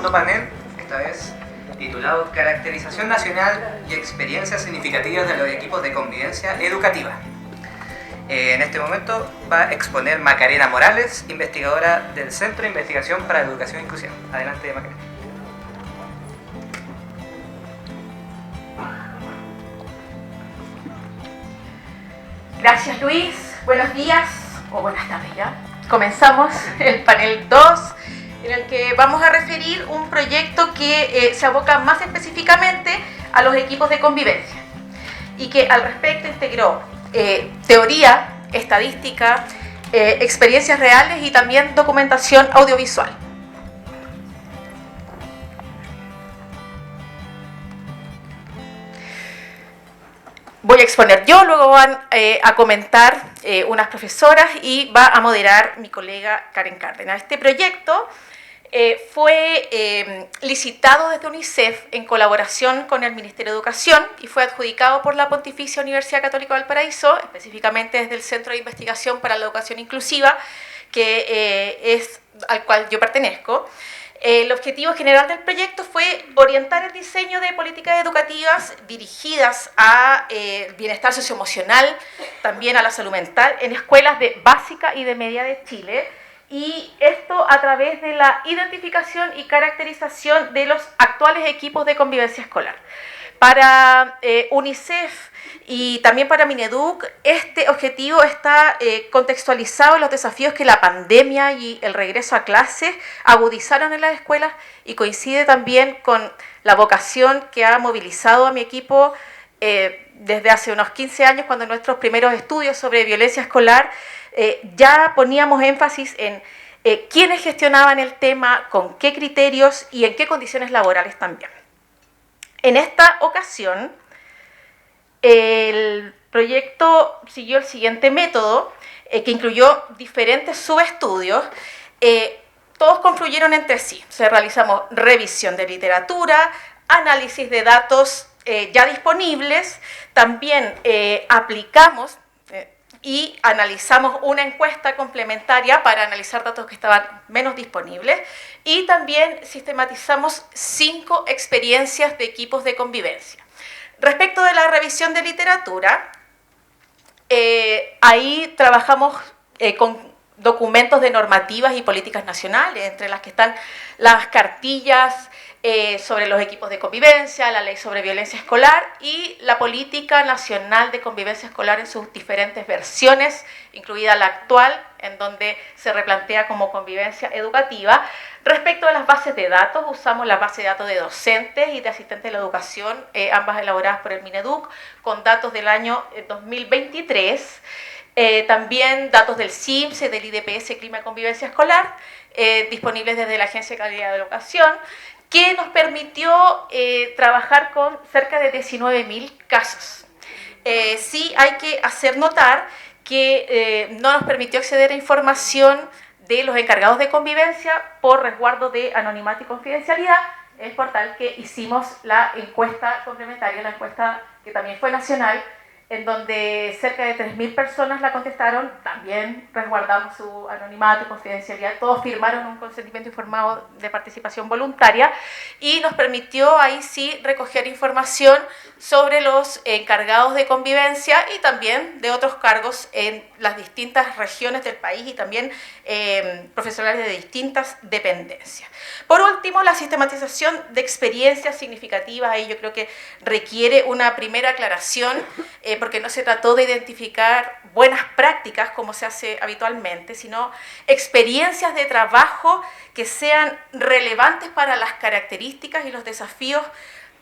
segundo panel, esta vez titulado Caracterización Nacional y Experiencias Significativas de los Equipos de Convivencia Educativa. En este momento va a exponer Macarena Morales, investigadora del Centro de Investigación para la Educación Inclusiva. Adelante, Macarena. Gracias, Luis. Buenos días o buenas tardes ya. Comenzamos el panel 2, en el que vamos a referir un proyecto que se aboca más específicamente a los equipos de convivencia y que al respecto integró teoría, estadística, experiencias reales y también documentación audiovisual. Voy a exponer yo, luego van a comentar unas profesoras y va a moderar mi colega Karen Cárdenas. Este proyecto fue licitado desde UNICEF en colaboración con el Ministerio de Educación y fue adjudicado por la Pontificia Universidad Católica de Valparaíso, específicamente desde el Centro de Investigación para la Educación Inclusiva, que es al cual yo pertenezco. El objetivo general del proyecto fue orientar el diseño de políticas educativas dirigidas al bienestar socioemocional, también a la salud mental, en escuelas de básica y de media de Chile, y esto a través de la identificación y caracterización de los actuales equipos de convivencia escolar. Para UNICEF y también para Mineduc, este objetivo está contextualizado en los desafíos que la pandemia y el regreso a clases agudizaron en las escuelas y coincide también con la vocación que ha movilizado a mi equipo desde hace unos 15 años, cuando en nuestros primeros estudios sobre violencia escolar ya poníamos énfasis en quiénes gestionaban el tema, con qué criterios y en qué condiciones laborales también. En esta ocasión, el proyecto siguió el siguiente método, que incluyó diferentes subestudios. Todos confluyeron entre sí. Realizamos revisión de literatura, análisis de datos ya disponibles, también aplicamos y analizamos una encuesta complementaria para analizar datos que estaban menos disponibles y también sistematizamos 5 experiencias de equipos de convivencia. Respecto de la revisión de literatura, ahí trabajamos con documentos de normativas y políticas nacionales, entre las que están las cartillas sobre los equipos de convivencia, la ley sobre violencia escolar y la política nacional de convivencia escolar en sus diferentes versiones, incluida la actual, en donde se replantea como convivencia educativa. Respecto a las bases de datos, usamos la base de datos de docentes y de asistentes de la educación, ambas elaboradas por el Mineduc, con datos del año 2023. También datos del CIMSE, del IDPS Clima y Convivencia Escolar, disponibles desde la Agencia de Calidad de Educación, que nos permitió trabajar con cerca de 19.000 casos. Sí hay que hacer notar que no nos permitió acceder a información de los encargados de convivencia por resguardo de anonimato y confidencialidad. Es por tal que hicimos la encuesta complementaria, la encuesta que también fue nacional, en donde cerca de 3.000 personas la contestaron, también resguardamos su anonimato y confidencialidad, todos firmaron un consentimiento informado de participación voluntaria y nos permitió ahí sí recoger información sobre los encargados de convivencia y también de otros cargos en las distintas regiones del país y también profesionales de distintas dependencias. Por último, la sistematización de experiencias significativas, ahí yo creo que requiere una primera aclaración, porque no se trató de identificar buenas prácticas como se hace habitualmente, sino experiencias de trabajo que sean relevantes para las características y los desafíos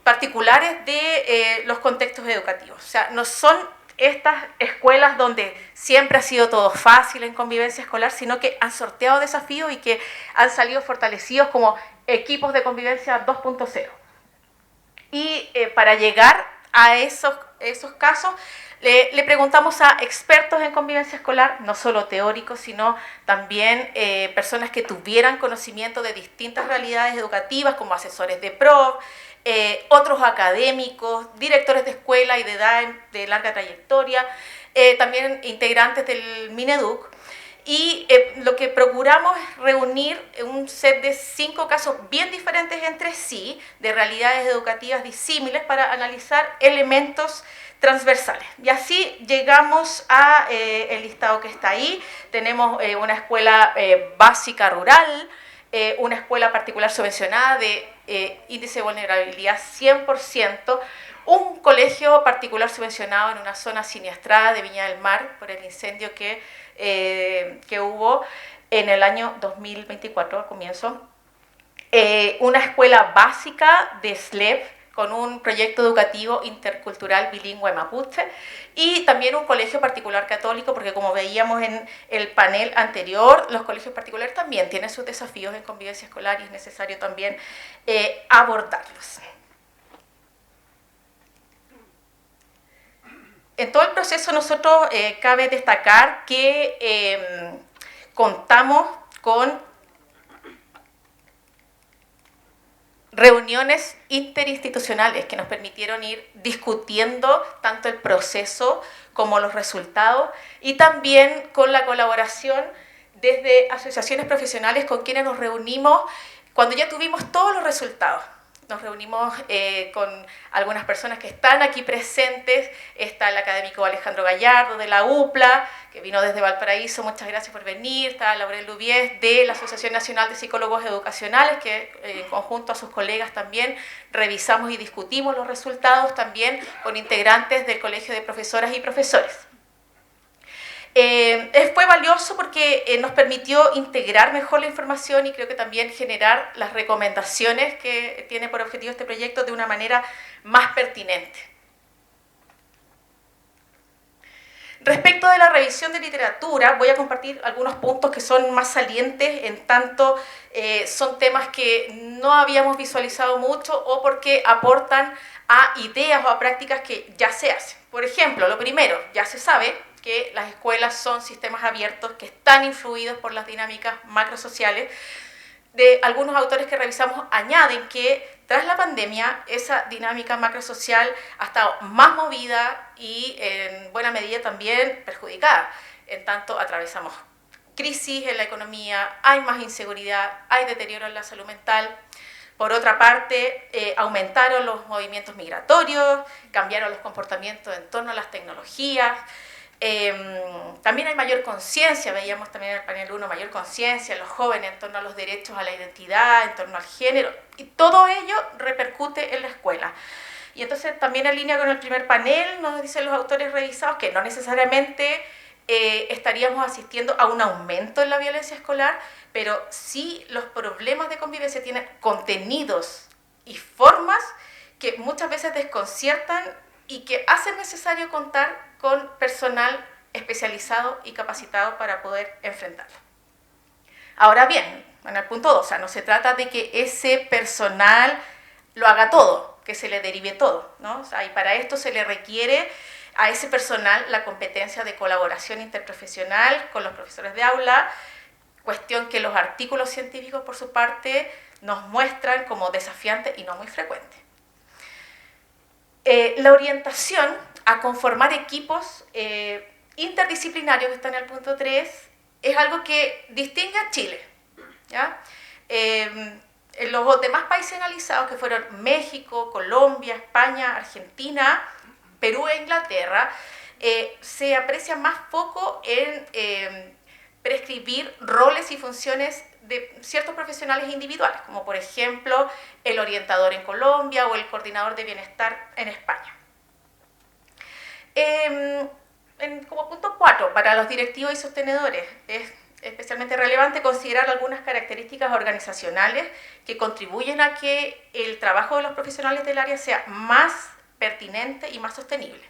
particulares de los contextos educativos. O sea, no son estas escuelas donde siempre ha sido todo fácil en convivencia escolar, sino que han sorteado desafíos y que han salido fortalecidos como equipos de convivencia 2.0. Y para llegar a esos casos, le preguntamos a expertos en convivencia escolar, no solo teóricos, sino también personas que tuvieran conocimiento de distintas realidades educativas, como asesores de PRO, otros académicos, directores de escuela y de edad de larga trayectoria, también integrantes del Mineduc. Y lo que procuramos es reunir un set de 5 casos bien diferentes entre sí, de realidades educativas disímiles, para analizar elementos transversales. Y así llegamos a el listado que está ahí. Tenemos una escuela básica rural, una escuela particular subvencionada de índice de vulnerabilidad 100%, un colegio particular subvencionado en una zona siniestrada de Viña del Mar por el incendio que hubo en el año 2024, a comienzo, una escuela básica de SLEP con un proyecto educativo intercultural bilingüe mapuche, y también un colegio particular católico, porque como veíamos en el panel anterior, los colegios particulares también tienen sus desafíos en convivencia escolar y es necesario también abordarlos. En todo el proceso nosotros cabe destacar que contamos con reuniones interinstitucionales que nos permitieron ir discutiendo tanto el proceso como los resultados, y también con la colaboración desde asociaciones profesionales con quienes nos reunimos cuando ya tuvimos todos los resultados. Nos reunimos con algunas personas que están aquí presentes. Está el académico Alejandro Gallardo de la UPLA, que vino desde Valparaíso, muchas gracias por venir. Está Laurel Lubies de la Asociación Nacional de Psicólogos Educacionales, que en conjunto a sus colegas también revisamos y discutimos los resultados, también con integrantes del Colegio de Profesoras y Profesores. Fue valioso porque nos permitió integrar mejor la información y creo que también generar las recomendaciones que tiene por objetivo este proyecto de una manera más pertinente. Respecto de la revisión de literatura, voy a compartir algunos puntos que son más salientes, en tanto son temas que no habíamos visualizado mucho o porque aportan a ideas o a prácticas que ya se hacen. Por ejemplo, lo primero, ya se sabe que las escuelas son sistemas abiertos que están influidos por las dinámicas macrosociales. De algunos autores que revisamos añaden que tras la pandemia esa dinámica macrosocial ha estado más movida y en buena medida también perjudicada. En tanto atravesamos crisis en la economía, hay más inseguridad, hay deterioro en la salud mental. Por otra parte, aumentaron los movimientos migratorios, cambiaron los comportamientos en torno a las tecnologías. También hay mayor conciencia, veíamos también en el panel 1, mayor conciencia en los jóvenes en torno a los derechos a la identidad, en torno al género, y todo ello repercute en la escuela. Y entonces también en línea con el primer panel nos dicen los autores revisados que no necesariamente estaríamos asistiendo a un aumento en la violencia escolar, pero sí los problemas de convivencia tienen contenidos y formas que muchas veces desconciertan y que hacen necesario contar con personal especializado y capacitado para poder enfrentarlo. Ahora bien, en el punto 2, o sea, no se trata de que ese personal lo haga todo, que se le derive todo, ¿no? O sea, y para esto se le requiere a ese personal la competencia de colaboración interprofesional con los profesores de aula, cuestión que los artículos científicos, por su parte, nos muestran como desafiante y no muy frecuente. La orientación a conformar equipos interdisciplinarios, que está en el punto 3, es algo que distingue a Chile, ¿ya? En los demás países analizados, que fueron México, Colombia, España, Argentina, Perú e Inglaterra, se aprecia más foco en prescribir roles y funciones de ciertos profesionales individuales, como por ejemplo el orientador en Colombia o el coordinador de bienestar en España. Como punto 4, para los directivos y sostenedores, es especialmente relevante considerar algunas características organizacionales que contribuyen a que el trabajo de los profesionales del área sea más pertinente y más sostenible.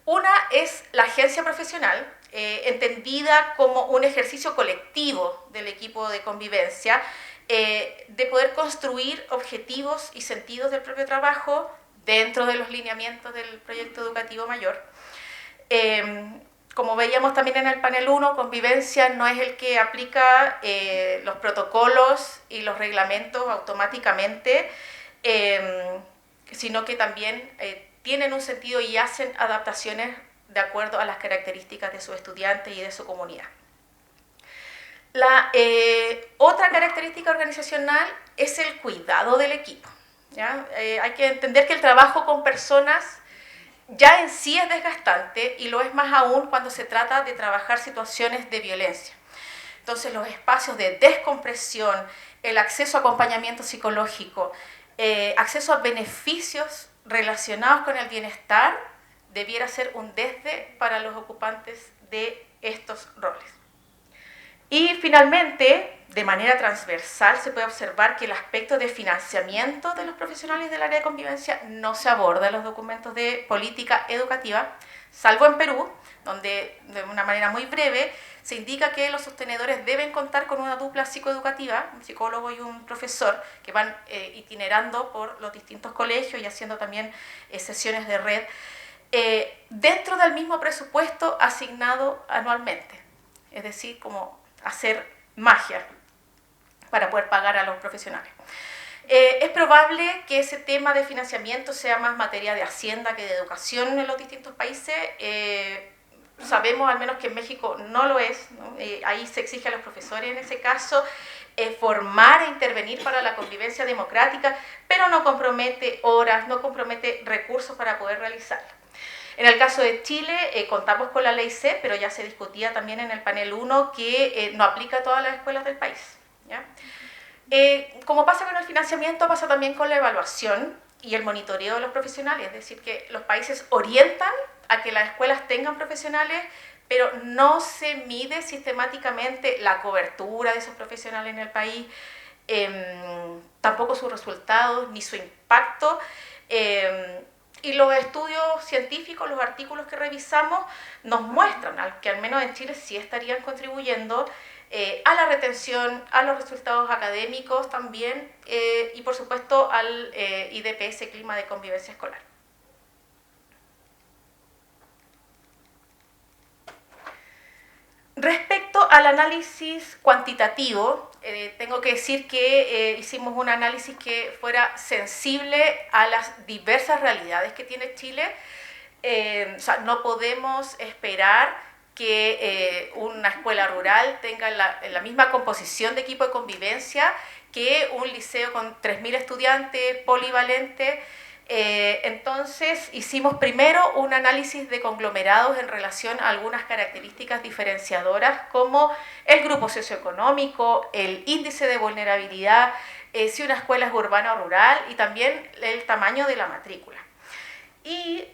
Una es la agencia profesional, entendida como un ejercicio colectivo del equipo de convivencia, de poder construir objetivos y sentidos del propio trabajo dentro de los lineamientos del proyecto educativo mayor. Como veíamos también en el panel 1, convivencia no es el que aplica los protocolos y los reglamentos automáticamente, sino que también tienen un sentido y hacen adaptaciones de acuerdo a las características de sus estudiantes y de su comunidad. La otra característica organizacional es el cuidado del equipo. ¿Ya? Hay que entender que el trabajo con personas ya en sí es desgastante y lo es más aún cuando se trata de trabajar situaciones de violencia. Entonces los espacios de descompresión, el acceso a acompañamiento psicológico, acceso a beneficios relacionados con el bienestar debiera ser un desde para los ocupantes de estos roles. Y finalmente, de manera transversal, se puede observar que el aspecto de financiamiento de los profesionales del área de convivencia no se aborda en los documentos de política educativa, salvo en Perú, donde de una manera muy breve se indica que los sostenedores deben contar con una dupla psicoeducativa, un psicólogo y un profesor, que van itinerando por los distintos colegios y haciendo también sesiones de red, dentro del mismo presupuesto asignado anualmente. Es decir, como hacer magia para poder pagar a los profesionales. Es probable que ese tema de financiamiento sea más materia de Hacienda que de educación en los distintos países. Sabemos al menos que en México no lo es, ¿no? Ahí se exige a los profesores en ese caso formar e intervenir para la convivencia democrática, pero no compromete horas, no compromete recursos para poder realizarlo. En el caso de Chile, contamos con la ley C, pero ya se discutía también en el panel 1 que no aplica a todas las escuelas del país. ¿Ya? Como pasa con el financiamiento, pasa también con la evaluación y el monitoreo de los profesionales, es decir, que los países orientan a que las escuelas tengan profesionales, pero no se mide sistemáticamente la cobertura de esos profesionales en el país, tampoco sus resultados ni su impacto. Y los estudios científicos, los artículos que revisamos, nos muestran que al menos en Chile sí estarían contribuyendo a la retención, a los resultados académicos también, y por supuesto al IDPS, Clima de Convivencia Escolar. Respecto al análisis cuantitativo, tengo que decir que hicimos un análisis que fuera sensible a las diversas realidades que tiene Chile. O sea, no podemos esperar que una escuela rural tenga la misma composición de equipo de convivencia que un liceo con 3.000 estudiantes, polivalente. Entonces hicimos primero un análisis de conglomerados en relación a algunas características diferenciadoras como el grupo socioeconómico, el índice de vulnerabilidad, si una escuela es urbana o rural y también el tamaño de la matrícula. Y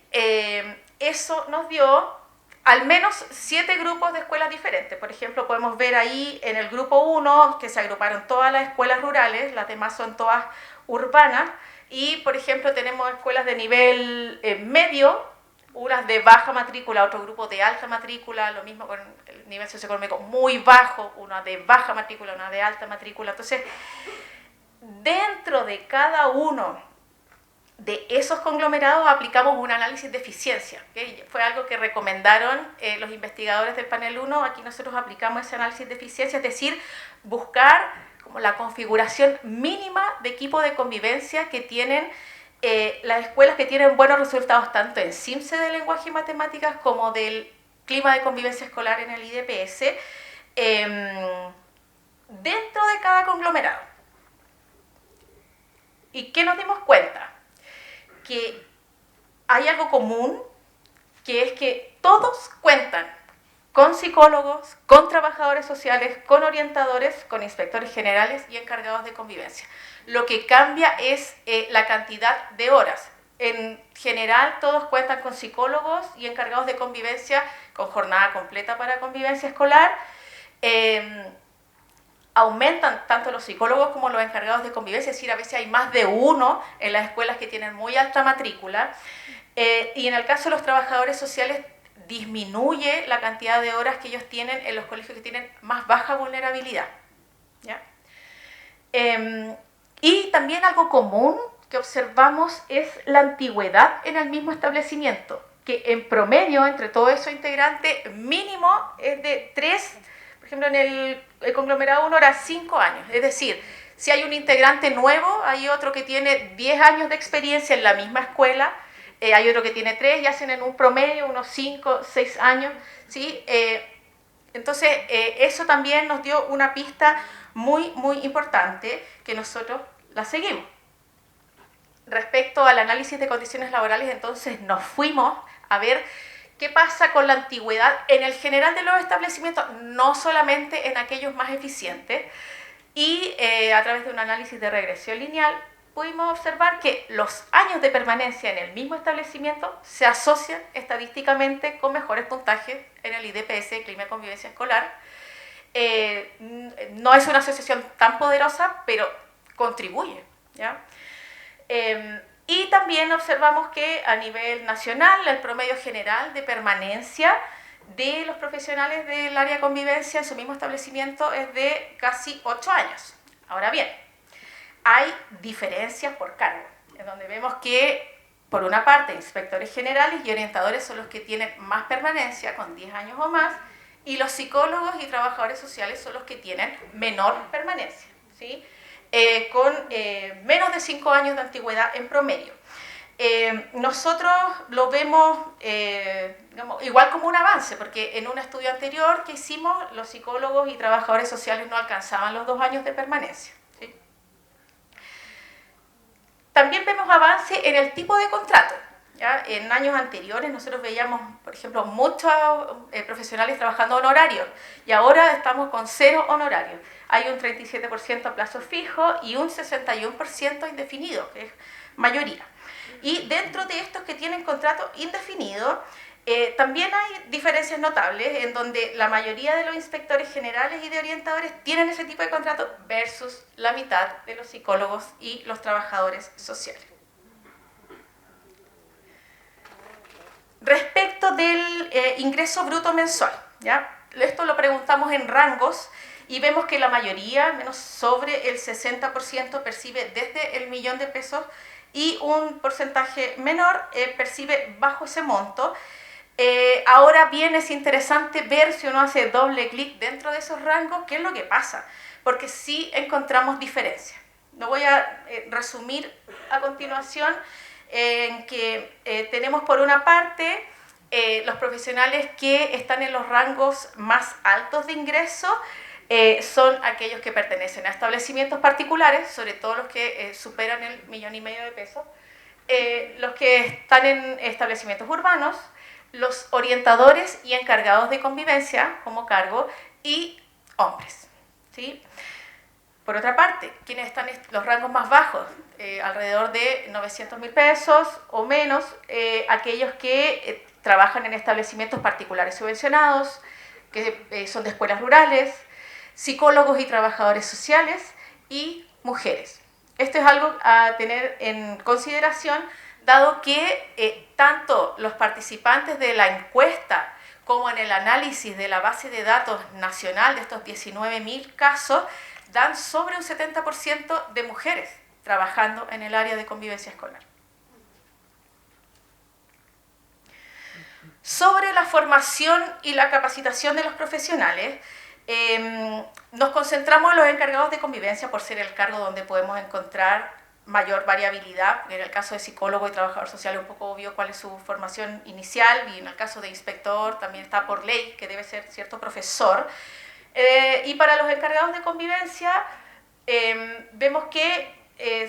eso nos dio al menos 7 grupos de escuelas diferentes. Por ejemplo, podemos ver ahí en el grupo 1 que se agruparon todas las escuelas rurales, las demás son todas urbanas. Y, por ejemplo, tenemos escuelas de nivel medio, unas de baja matrícula, otro grupo de alta matrícula, lo mismo con el nivel socioeconómico muy bajo, una de baja matrícula, una de alta matrícula. Entonces, dentro de cada uno de esos conglomerados aplicamos un análisis de eficiencia, ¿okay? Fue algo que recomendaron los investigadores del panel 1, aquí nosotros aplicamos ese análisis de eficiencia, es decir, buscar como la configuración mínima de equipo de convivencia que tienen las escuelas que tienen buenos resultados tanto en CIMSE de lenguaje y matemáticas como del clima de convivencia escolar en el IDPS dentro de cada conglomerado. ¿Y qué nos dimos cuenta? Que hay algo común, que es que todos cuentan con psicólogos, con trabajadores sociales, con orientadores, con inspectores generales y encargados de convivencia. Lo que cambia es la cantidad de horas. En general, todos cuentan con psicólogos y encargados de convivencia con jornada completa para convivencia escolar. Aumentan tanto los psicólogos como los encargados de convivencia, es decir, a veces hay más de uno en las escuelas que tienen muy alta matrícula. Y en el caso de los trabajadores sociales, disminuye la cantidad de horas que ellos tienen en los colegios que tienen más baja vulnerabilidad. ¿Ya? Y también algo común que observamos es la antigüedad en el mismo establecimiento, que en promedio entre todos esos integrantes mínimo es de 3, por ejemplo en el conglomerado 1 era 5 años, es decir, si hay un integrante nuevo, hay otro que tiene 10 años de experiencia en la misma escuela, hay otro que tiene 3 y hacen en un promedio unos 5, 6 años, ¿sí? Entonces, eso también nos dio una pista muy, muy importante que nosotros la seguimos. Respecto al análisis de condiciones laborales, entonces nos fuimos a ver qué pasa con la antigüedad en el general de los establecimientos, no solamente en aquellos más eficientes, y a través de un análisis de regresión lineal pudimos observar que los años de permanencia en el mismo establecimiento se asocian estadísticamente con mejores puntajes en el IDPS, Clima y Convivencia Escolar. No es una asociación tan poderosa, pero contribuye, ¿ya? Y también observamos que a nivel nacional el promedio general de permanencia de los profesionales del área de convivencia en su mismo establecimiento es de casi 8 años. Ahora bien, hay diferencias por cargo, en donde vemos que, por una parte, inspectores generales y orientadores son los que tienen más permanencia, con 10 años o más, y los psicólogos y trabajadores sociales son los que tienen menor permanencia, ¿sí? Con menos de 5 años de antigüedad en promedio. Nosotros lo vemos digamos, igual como un avance, porque en un estudio anterior que hicimos, los psicólogos y trabajadores sociales no alcanzaban los 2 años de permanencia, ¿sí? También vemos avance en el tipo de contrato, ¿ya? En años anteriores nosotros veíamos, por ejemplo, muchos profesionales trabajando honorarios y ahora estamos con 0 honorarios. Hay un 37% a plazo fijo y un 61% indefinido, que es mayoría. Y dentro de estos que tienen contrato indefinido, también hay diferencias notables en donde la mayoría de los inspectores generales y de orientadores tienen ese tipo de contrato versus la mitad de los psicólogos y los trabajadores sociales. Respecto del ingreso bruto mensual, ¿ya? Esto lo preguntamos en rangos y vemos que la mayoría, menos sobre el 60%, percibe desde el millón de pesos y un porcentaje menor percibe bajo ese monto. Ahora bien, es interesante ver si uno hace doble clic dentro de esos rangos, qué es lo que pasa, porque sí encontramos diferencias. Lo voy a resumir a continuación en que tenemos por una parte los profesionales que están en los rangos más altos de ingreso, son aquellos que pertenecen a establecimientos particulares, sobre todo los que superan el 1,5 millones de pesos, los que están en establecimientos urbanos, los orientadores y encargados de convivencia como cargo y hombres, ¿sí? Por otra parte, quienes están en los rangos más bajos, alrededor de 900.000 pesos o menos, aquellos que trabajan en establecimientos particulares subvencionados, que son de escuelas rurales, psicólogos y trabajadores sociales y mujeres. Esto es algo a tener en consideración, dado que tanto los participantes de la encuesta como en el análisis de la base de datos nacional de estos 19.000 casos, dan sobre un 70% de mujeres trabajando en el área de convivencia escolar. Sobre la formación y la capacitación de los profesionales, nos concentramos en los encargados de convivencia por ser el cargo donde podemos encontrar mayor variabilidad. En el caso de psicólogo y trabajador social es un poco obvio cuál es su formación inicial, y en el caso de inspector también está por ley que debe ser cierto profesor. Y para los encargados de convivencia vemos que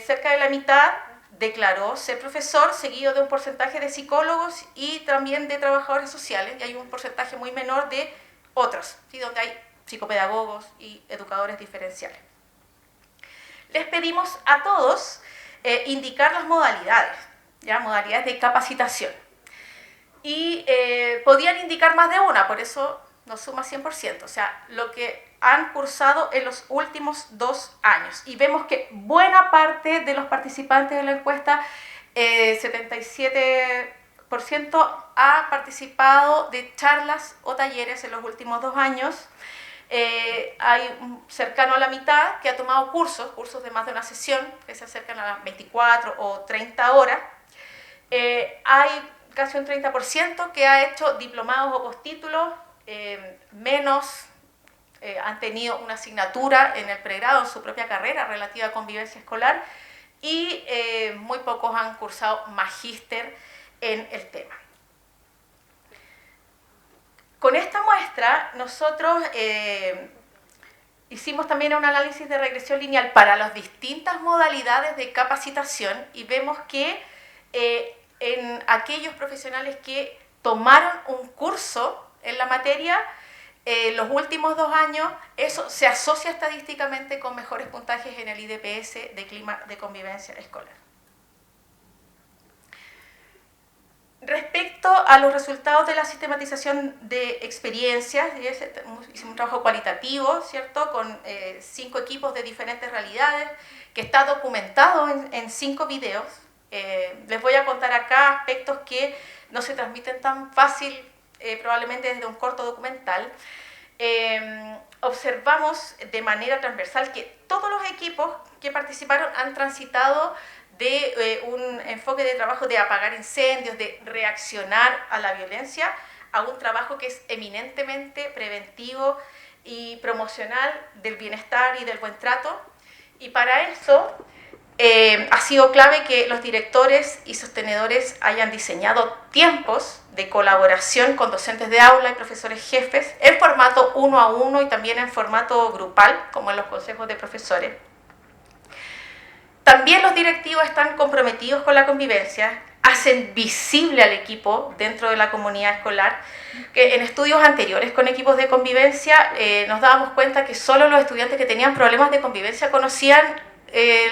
cerca de la mitad declaró ser profesor, seguido de un porcentaje de psicólogos y también de trabajadores sociales, y hay un porcentaje muy menor de otros, ¿sí? Donde hay psicopedagogos y educadores diferenciales. Les pedimos a todos indicar las modalidades, ¿ya? Modalidades de capacitación. Y podían indicar más de una, por eso nos suma 100%, o sea, lo que han cursado en los últimos 2 años. Y vemos que buena parte de los participantes de la encuesta, 77%, ha participado de charlas o talleres en los últimos 2 años. Hay cercano a la mitad que ha tomado cursos de más de una sesión, que se acercan a las 24 o 30 horas. Hay casi un 30% que ha hecho diplomados o postítulos, menos han tenido una asignatura en el pregrado, en su propia carrera relativa a convivencia escolar, y muy pocos han cursado magíster en el tema. Con esta muestra nosotros hicimos también un análisis de regresión lineal para las distintas modalidades de capacitación y vemos que en aquellos profesionales que tomaron un curso en la materia, los últimos 2 años, eso se asocia estadísticamente con mejores puntajes en el IDPS de clima de convivencia escolar. Respecto a los resultados de la sistematización de experiencias, hicimos un trabajo cualitativo, ¿cierto?, con 5 equipos de diferentes realidades, que está documentado en 5 videos. Les voy a contar acá aspectos que no se transmiten tan fácil, probablemente desde un corto documental. Observamos de manera transversal que todos los equipos que participaron han transitado de un enfoque de trabajo de apagar incendios, de reaccionar a la violencia, a un trabajo que es eminentemente preventivo y promocional del bienestar y del buen trato. Y para eso ha sido clave que los directores y sostenedores hayan diseñado tiempos de colaboración con docentes de aula y profesores jefes en formato 1 a 1 y también en formato grupal, como en los consejos de profesores. También los directivos están comprometidos con la convivencia, hacen visible al equipo dentro de la comunidad escolar, que en estudios anteriores con equipos de convivencia nos dábamos cuenta que solo los estudiantes que tenían problemas de convivencia conocían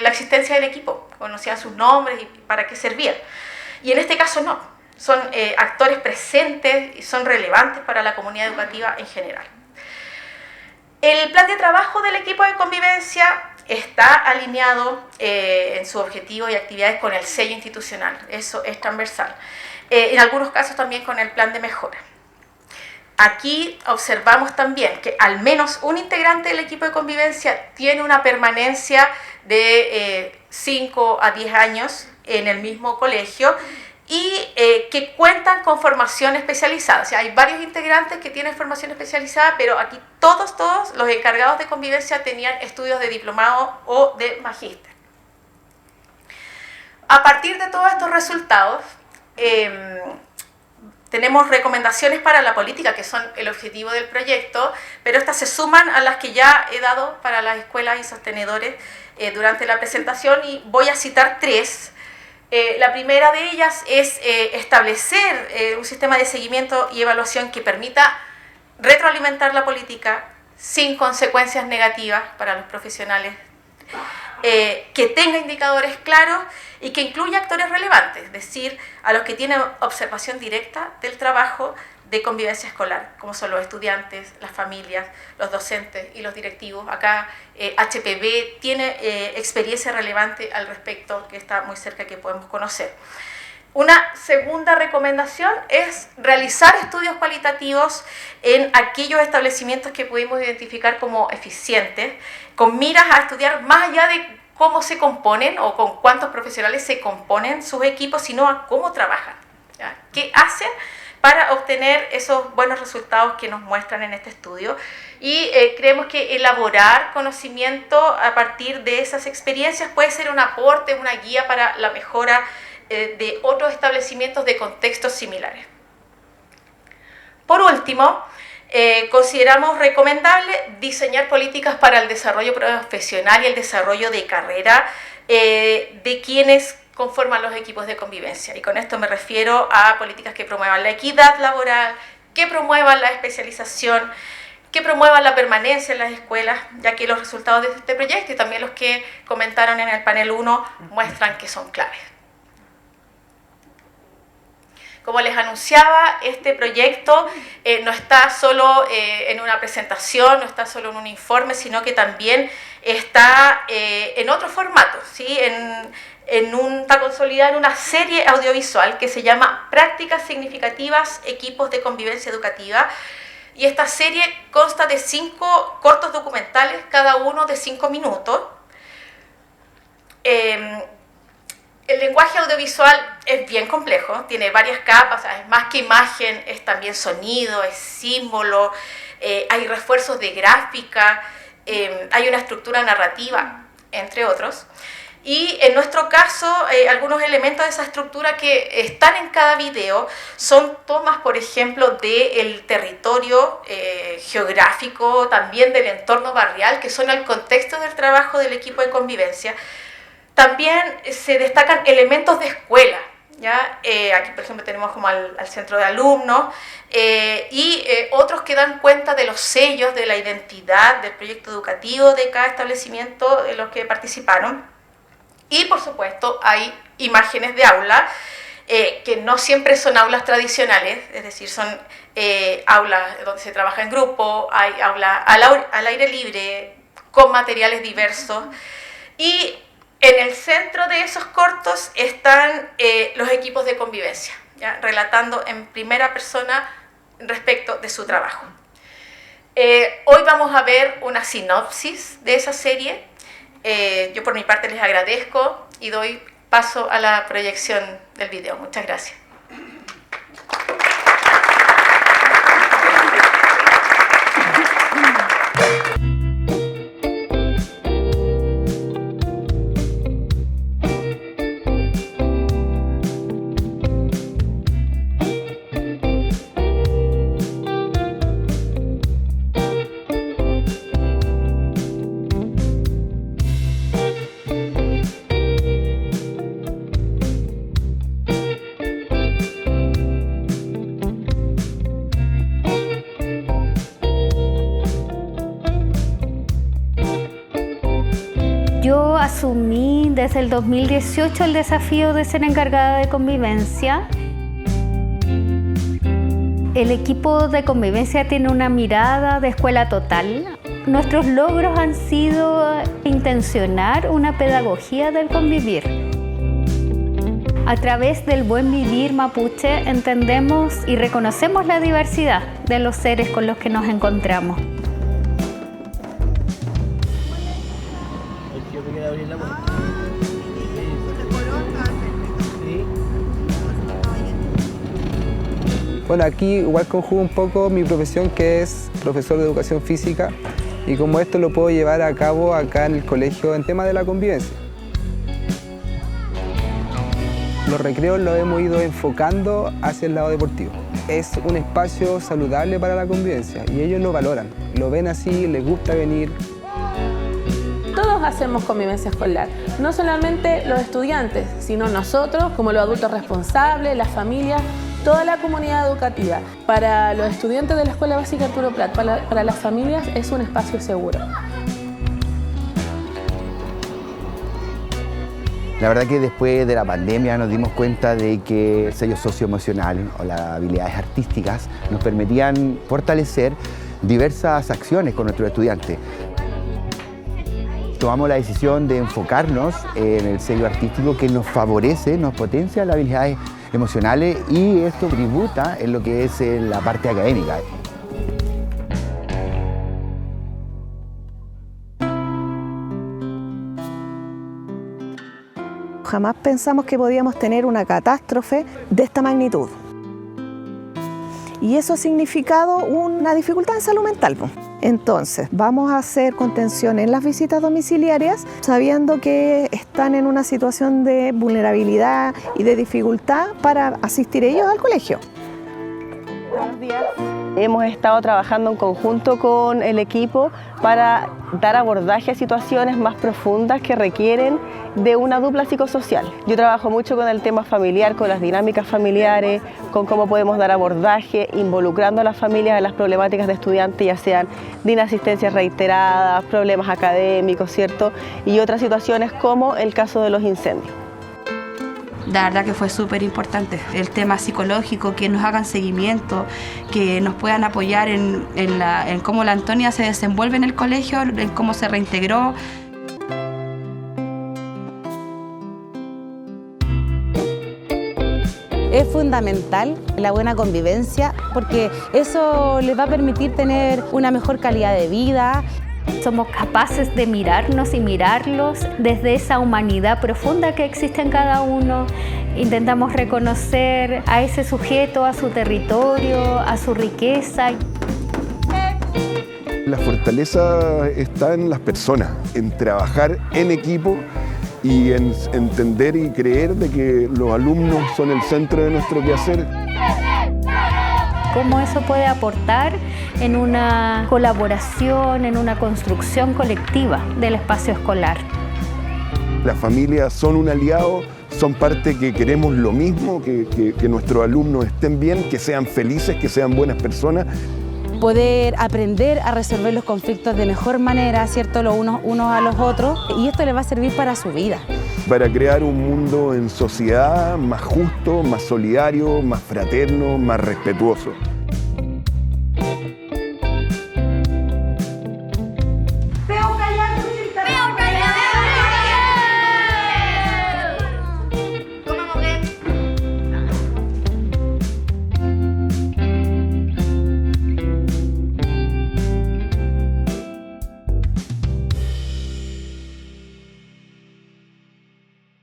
la existencia del equipo, conocían sus nombres y para qué servían. Y en este caso no, son actores presentes y son relevantes para la comunidad educativa en general. El plan de trabajo del equipo de convivencia está alineado en su objetivo y actividades con el sello institucional, eso es transversal. En algunos casos también con el plan de mejora. Aquí observamos también que al menos un integrante del equipo de convivencia tiene una permanencia de 5 a 10 años en el mismo colegio y que cuentan con formación especializada. O sea, hay varios integrantes que tienen formación especializada, pero aquí todos los encargados de convivencia tenían estudios de diplomado o de magíster. A partir de todos estos resultados, tenemos recomendaciones para la política, que son el objetivo del proyecto, pero estas se suman a las que ya he dado para las escuelas y sostenedores durante la presentación, y voy a citar 3. La primera de ellas es establecer un sistema de seguimiento y evaluación que permita retroalimentar la política sin consecuencias negativas para los profesionales, que tenga indicadores claros y que incluya actores relevantes, es decir, a los que tienen observación directa del trabajo de convivencia escolar, como son los estudiantes, las familias, los docentes y los directivos. Acá HPB tiene experiencia relevante al respecto, que está muy cerca, que podemos conocer. Una segunda recomendación es realizar estudios cualitativos en aquellos establecimientos que pudimos identificar como eficientes, con miras a estudiar más allá de cómo se componen o con cuántos profesionales se componen sus equipos, sino a cómo trabajan, ¿ya? ¿Qué hacen para obtener esos buenos resultados que nos muestran en este estudio? Y creemos que elaborar conocimiento a partir de esas experiencias puede ser un aporte, una guía para la mejora de otros establecimientos de contextos similares. Por último, consideramos recomendable diseñar políticas para el desarrollo profesional y el desarrollo de carrera de quienes conforman los equipos de convivencia. Y con esto me refiero a políticas que promuevan la equidad laboral, que promuevan la especialización, que promuevan la permanencia en las escuelas, ya que los resultados de este proyecto y también los que comentaron en el panel 1 muestran que son claves. Como les anunciaba, este proyecto no está solo en una presentación, no está solo en un informe, sino que también está en otro formato, ¿sí? Está consolidada en una serie audiovisual que se llama Prácticas Significativas, Equipos de Convivencia Educativa. Y esta serie consta de 5 cortos documentales, cada uno de 5 minutos. El lenguaje audiovisual es bien complejo, tiene varias capas, es más que imagen, es también sonido, es símbolo, hay refuerzos de gráfica, hay una estructura narrativa, entre otros. Y en nuestro caso, algunos elementos de esa estructura que están en cada video son tomas, por ejemplo, del territorio geográfico, también del entorno barrial, que son el contexto del trabajo del equipo de convivencia. También se destacan elementos de escuela, ¿ya? Aquí, por ejemplo, tenemos como al centro de alumnos y otros que dan cuenta de los sellos, de la identidad del proyecto educativo de cada establecimiento de los que participaron. Y, por supuesto, hay imágenes de aula, que no siempre son aulas tradicionales, es decir, son aulas donde se trabaja en grupo, hay aulas al aire libre, con materiales diversos. Y en el centro de esos cortos están los equipos de convivencia, ¿ya? Relatando en primera persona respecto de su trabajo. Hoy vamos a ver una sinopsis de esa serie. Yo por mi parte les agradezco y doy paso a la proyección del video. Muchas gracias. Yo asumí desde el 2018 el desafío de ser encargada de convivencia. El equipo de convivencia tiene una mirada de escuela total. Nuestros logros han sido intencionar una pedagogía del convivir. A través del buen vivir mapuche entendemos y reconocemos la diversidad de los seres con los que nos encontramos. Bueno, aquí igual conjugo un poco mi profesión, que es profesor de educación física, y como esto lo puedo llevar a cabo acá en el colegio en tema de la convivencia. Los recreos los hemos ido enfocando hacia el lado deportivo. Es un espacio saludable para la convivencia y ellos lo valoran, lo ven así, les gusta venir. Todos hacemos convivencia escolar, no solamente los estudiantes, sino nosotros como los adultos responsables, las familias, toda la comunidad educativa. Para los estudiantes de la Escuela Básica Arturo Prat, para las familias es un espacio seguro. La verdad que después de la pandemia nos dimos cuenta de que el sello socioemocional o las habilidades artísticas nos permitían fortalecer diversas acciones con nuestros estudiantes. Tomamos la decisión de enfocarnos en el sello artístico que nos favorece, nos potencia las habilidades emocionales y esto tributa en lo que es la parte académica. Jamás pensamos que podíamos tener una catástrofe de esta magnitud. Y eso ha significado una dificultad en salud mental. Entonces, vamos a hacer contención en las visitas domiciliarias, sabiendo que están en una situación de vulnerabilidad y de dificultad para asistir ellos al colegio. Buenos días. Hemos estado trabajando en conjunto con el equipo para dar abordaje a situaciones más profundas que requieren de una dupla psicosocial. Yo trabajo mucho con el tema familiar, con las dinámicas familiares, con cómo podemos dar abordaje, involucrando a las familias en las problemáticas de estudiantes, ya sean de inasistencias reiteradas, problemas académicos, ¿cierto? Y otras situaciones como el caso de los incendios. La verdad que fue súper importante el tema psicológico, que nos hagan seguimiento, que nos puedan apoyar en cómo la Antonia se desenvuelve en el colegio, en cómo se reintegró. Es fundamental la buena convivencia porque eso les va a permitir tener una mejor calidad de vida. Somos capaces de mirarnos y mirarlos desde esa humanidad profunda que existe en cada uno. Intentamos reconocer a ese sujeto, a su territorio, a su riqueza. La fortaleza está en las personas, en trabajar en equipo y en entender y creer de que los alumnos son el centro de nuestro quehacer. Cómo eso puede aportar en una colaboración, en una construcción colectiva del espacio escolar. Las familias son un aliado, son parte que queremos lo mismo, que nuestros alumnos estén bien, que sean felices, que sean buenas personas. Poder aprender a resolver los conflictos de mejor manera, ¿cierto?, los unos a los otros, y esto les va a servir para su vida. Para crear un mundo en sociedad más justo, más solidario, más fraterno, más respetuoso.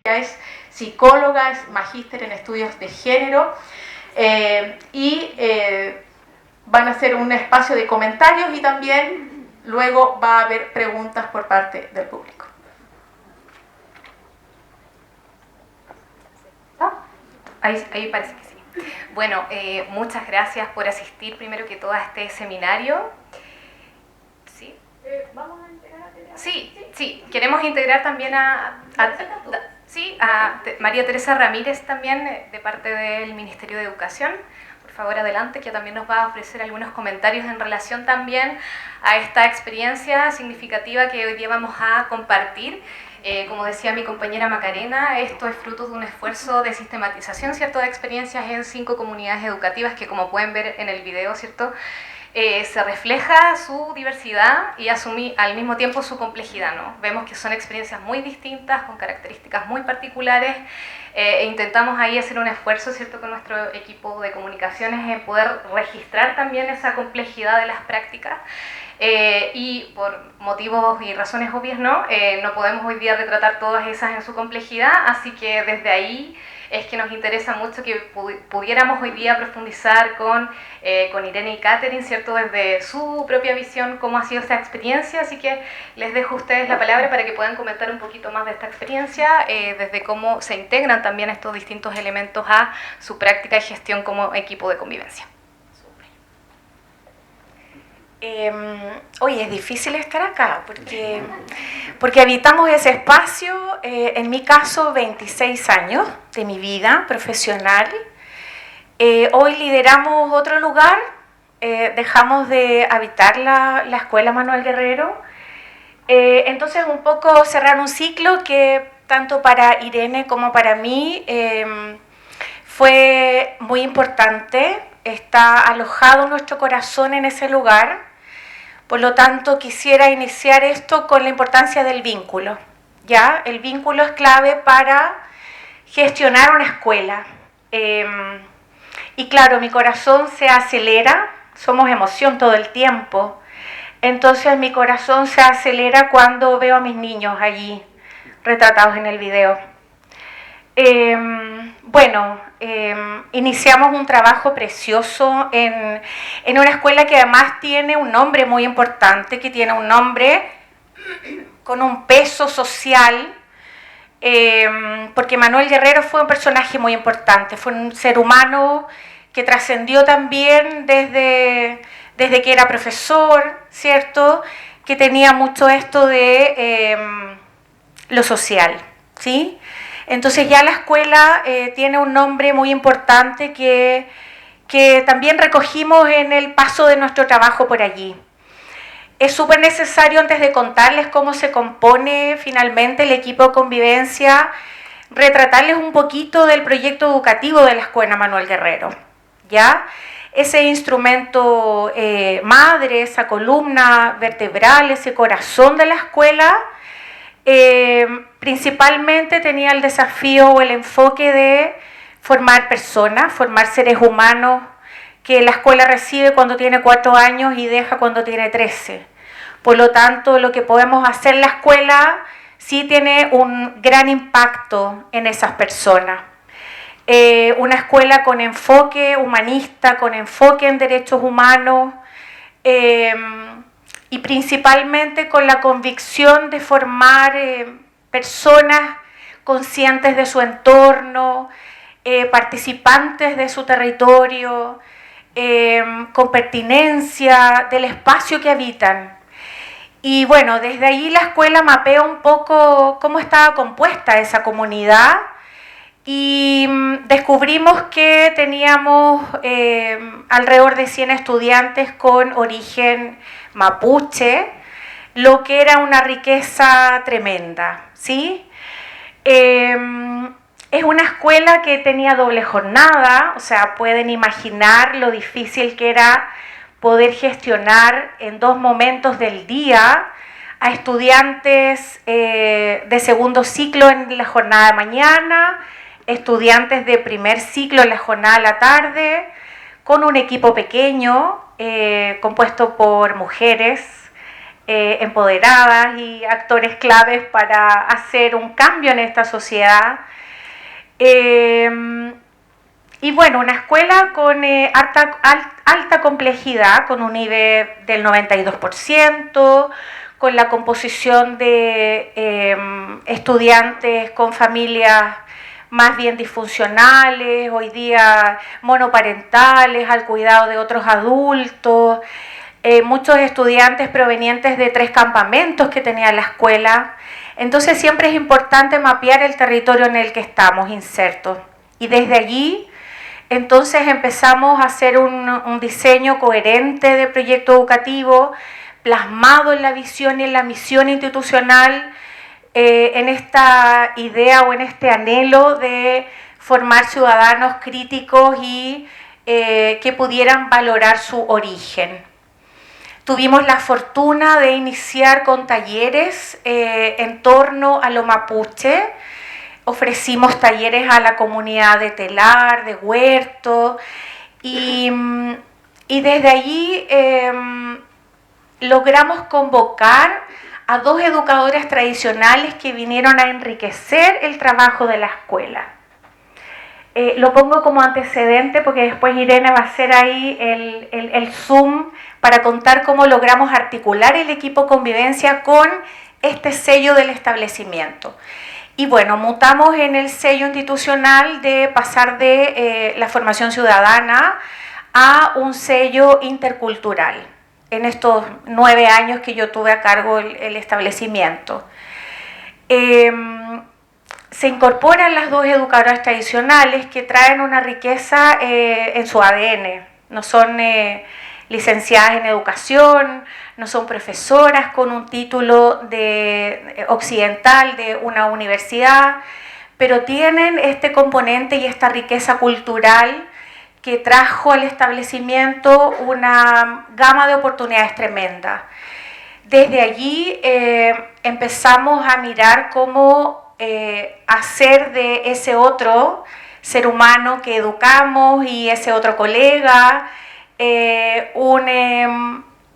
Es psicóloga, es magíster en estudios de género van a hacer un espacio de comentarios y también luego va a haber preguntas por parte del público. Ahí parece que sí. Bueno, muchas gracias por asistir primero que todo a este seminario. ¿Sí? ¿Vamos a integrar a Teresa? Sí, queremos integrar también a María Teresa Ramírez también, de parte del Ministerio de Educación. Por favor, adelante, que también nos va a ofrecer algunos comentarios en relación también a esta experiencia significativa que hoy día vamos a compartir. Como decía mi compañera Macarena, esto es fruto de un esfuerzo de sistematización, ¿cierto?, de experiencias en 5 comunidades educativas que, como pueden ver en el video, ¿cierto?, se refleja su diversidad y al mismo tiempo su complejidad, ¿no? Vemos que son experiencias muy distintas, con características muy particulares, e intentamos ahí hacer un esfuerzo, ¿cierto?, con nuestro equipo de comunicaciones en poder registrar también esa complejidad de las prácticas. Y por motivos y razones obvias no podemos hoy día retratar todas esas en su complejidad, así que desde ahí es que nos interesa mucho que pudiéramos hoy día profundizar con Irene y Catherine, ¿cierto?, desde su propia visión, cómo ha sido esta experiencia, así que les dejo a ustedes la palabra para que puedan comentar un poquito más de esta experiencia, desde cómo se integran también estos distintos elementos a su práctica y gestión como equipo de convivencia. Oye, es difícil estar acá porque habitamos ese espacio, en mi caso 26 años de mi vida profesional. Hoy lideramos otro lugar, dejamos de habitar la Escuela Manuel Guerrero. Entonces un poco cerrar un ciclo que tanto para Irene como para mí fue muy importante. Está alojado nuestro corazón en ese lugar. Por lo tanto, quisiera iniciar esto con la importancia del vínculo. ¿Ya? El vínculo es clave para gestionar una escuela. Y claro, mi corazón se acelera, somos emoción todo el tiempo. Entonces mi corazón se acelera cuando veo a mis niños allí, retratados en el video. Iniciamos un trabajo precioso en una escuela que además tiene un nombre muy importante, que tiene un nombre con un peso social, porque Manuel Guerrero fue un personaje muy importante, fue un ser humano que trascendió también desde que era profesor, ¿cierto?, que tenía mucho esto de lo social, ¿sí? Entonces ya la escuela tiene un nombre muy importante que también recogimos en el paso de nuestro trabajo por allí. Es súper necesario, antes de contarles cómo se compone finalmente el equipo de convivencia, retratarles un poquito del proyecto educativo de la Escuela Manuel Guerrero, ¿ya? Ese instrumento madre, esa columna vertebral, ese corazón de la escuela, principalmente tenía el desafío o el enfoque de formar personas, formar seres humanos que la escuela recibe cuando tiene 4 años y deja cuando tiene 13. Por lo tanto, lo que podemos hacer en la escuela sí tiene un gran impacto en esas personas. Una escuela con enfoque humanista, con enfoque en derechos humanos, y principalmente con la convicción de formar personas conscientes de su entorno, participantes de su territorio, con pertinencia del espacio que habitan. Y bueno, desde ahí la escuela mapea un poco cómo estaba compuesta esa comunidad y descubrimos que teníamos alrededor de 100 estudiantes con origen mapuche, lo que era una riqueza tremenda, ¿sí? Es una escuela que tenía doble jornada, o sea, pueden imaginar lo difícil que era poder gestionar en 2 momentos del día a estudiantes de segundo ciclo en la jornada de mañana, estudiantes de primer ciclo en la jornada de la tarde, con un equipo pequeño compuesto por mujeres empoderadas y actores claves para hacer un cambio en esta sociedad. Y bueno, una escuela con alta complejidad, con un nivel del 92%, con la composición de estudiantes con familias más bien disfuncionales, hoy día monoparentales, al cuidado de otros adultos, muchos estudiantes provenientes de 3 campamentos que tenía la escuela. Entonces siempre es importante mapear el territorio en el que estamos insertos. Y desde allí, entonces empezamos a hacer un diseño coherente de proyecto educativo, plasmado en la visión y en la misión institucional, en esta idea o en este anhelo de formar ciudadanos críticos y que pudieran valorar su origen. Tuvimos la fortuna de iniciar con talleres en torno a lo mapuche. Ofrecimos talleres a la comunidad de telar, de huerto, y desde allí logramos convocar a 2 educadoras tradicionales que vinieron a enriquecer el trabajo de la escuela. Lo pongo como antecedente porque después Irene va a hacer ahí el zoom para contar cómo logramos articular el equipo convivencia con este sello del establecimiento. Y bueno, mutamos en el sello institucional de pasar de la formación ciudadana a un sello intercultural en estos 9 años que yo tuve a cargo el establecimiento. Se incorporan las 2 educadoras tradicionales que traen una riqueza en su ADN. No son licenciadas en educación, no son profesoras con un título occidental de una universidad, pero tienen este componente y esta riqueza cultural que trajo al establecimiento una gama de oportunidades tremenda. Desde allí empezamos a mirar cómo hacer de ese otro ser humano que educamos y ese otro colega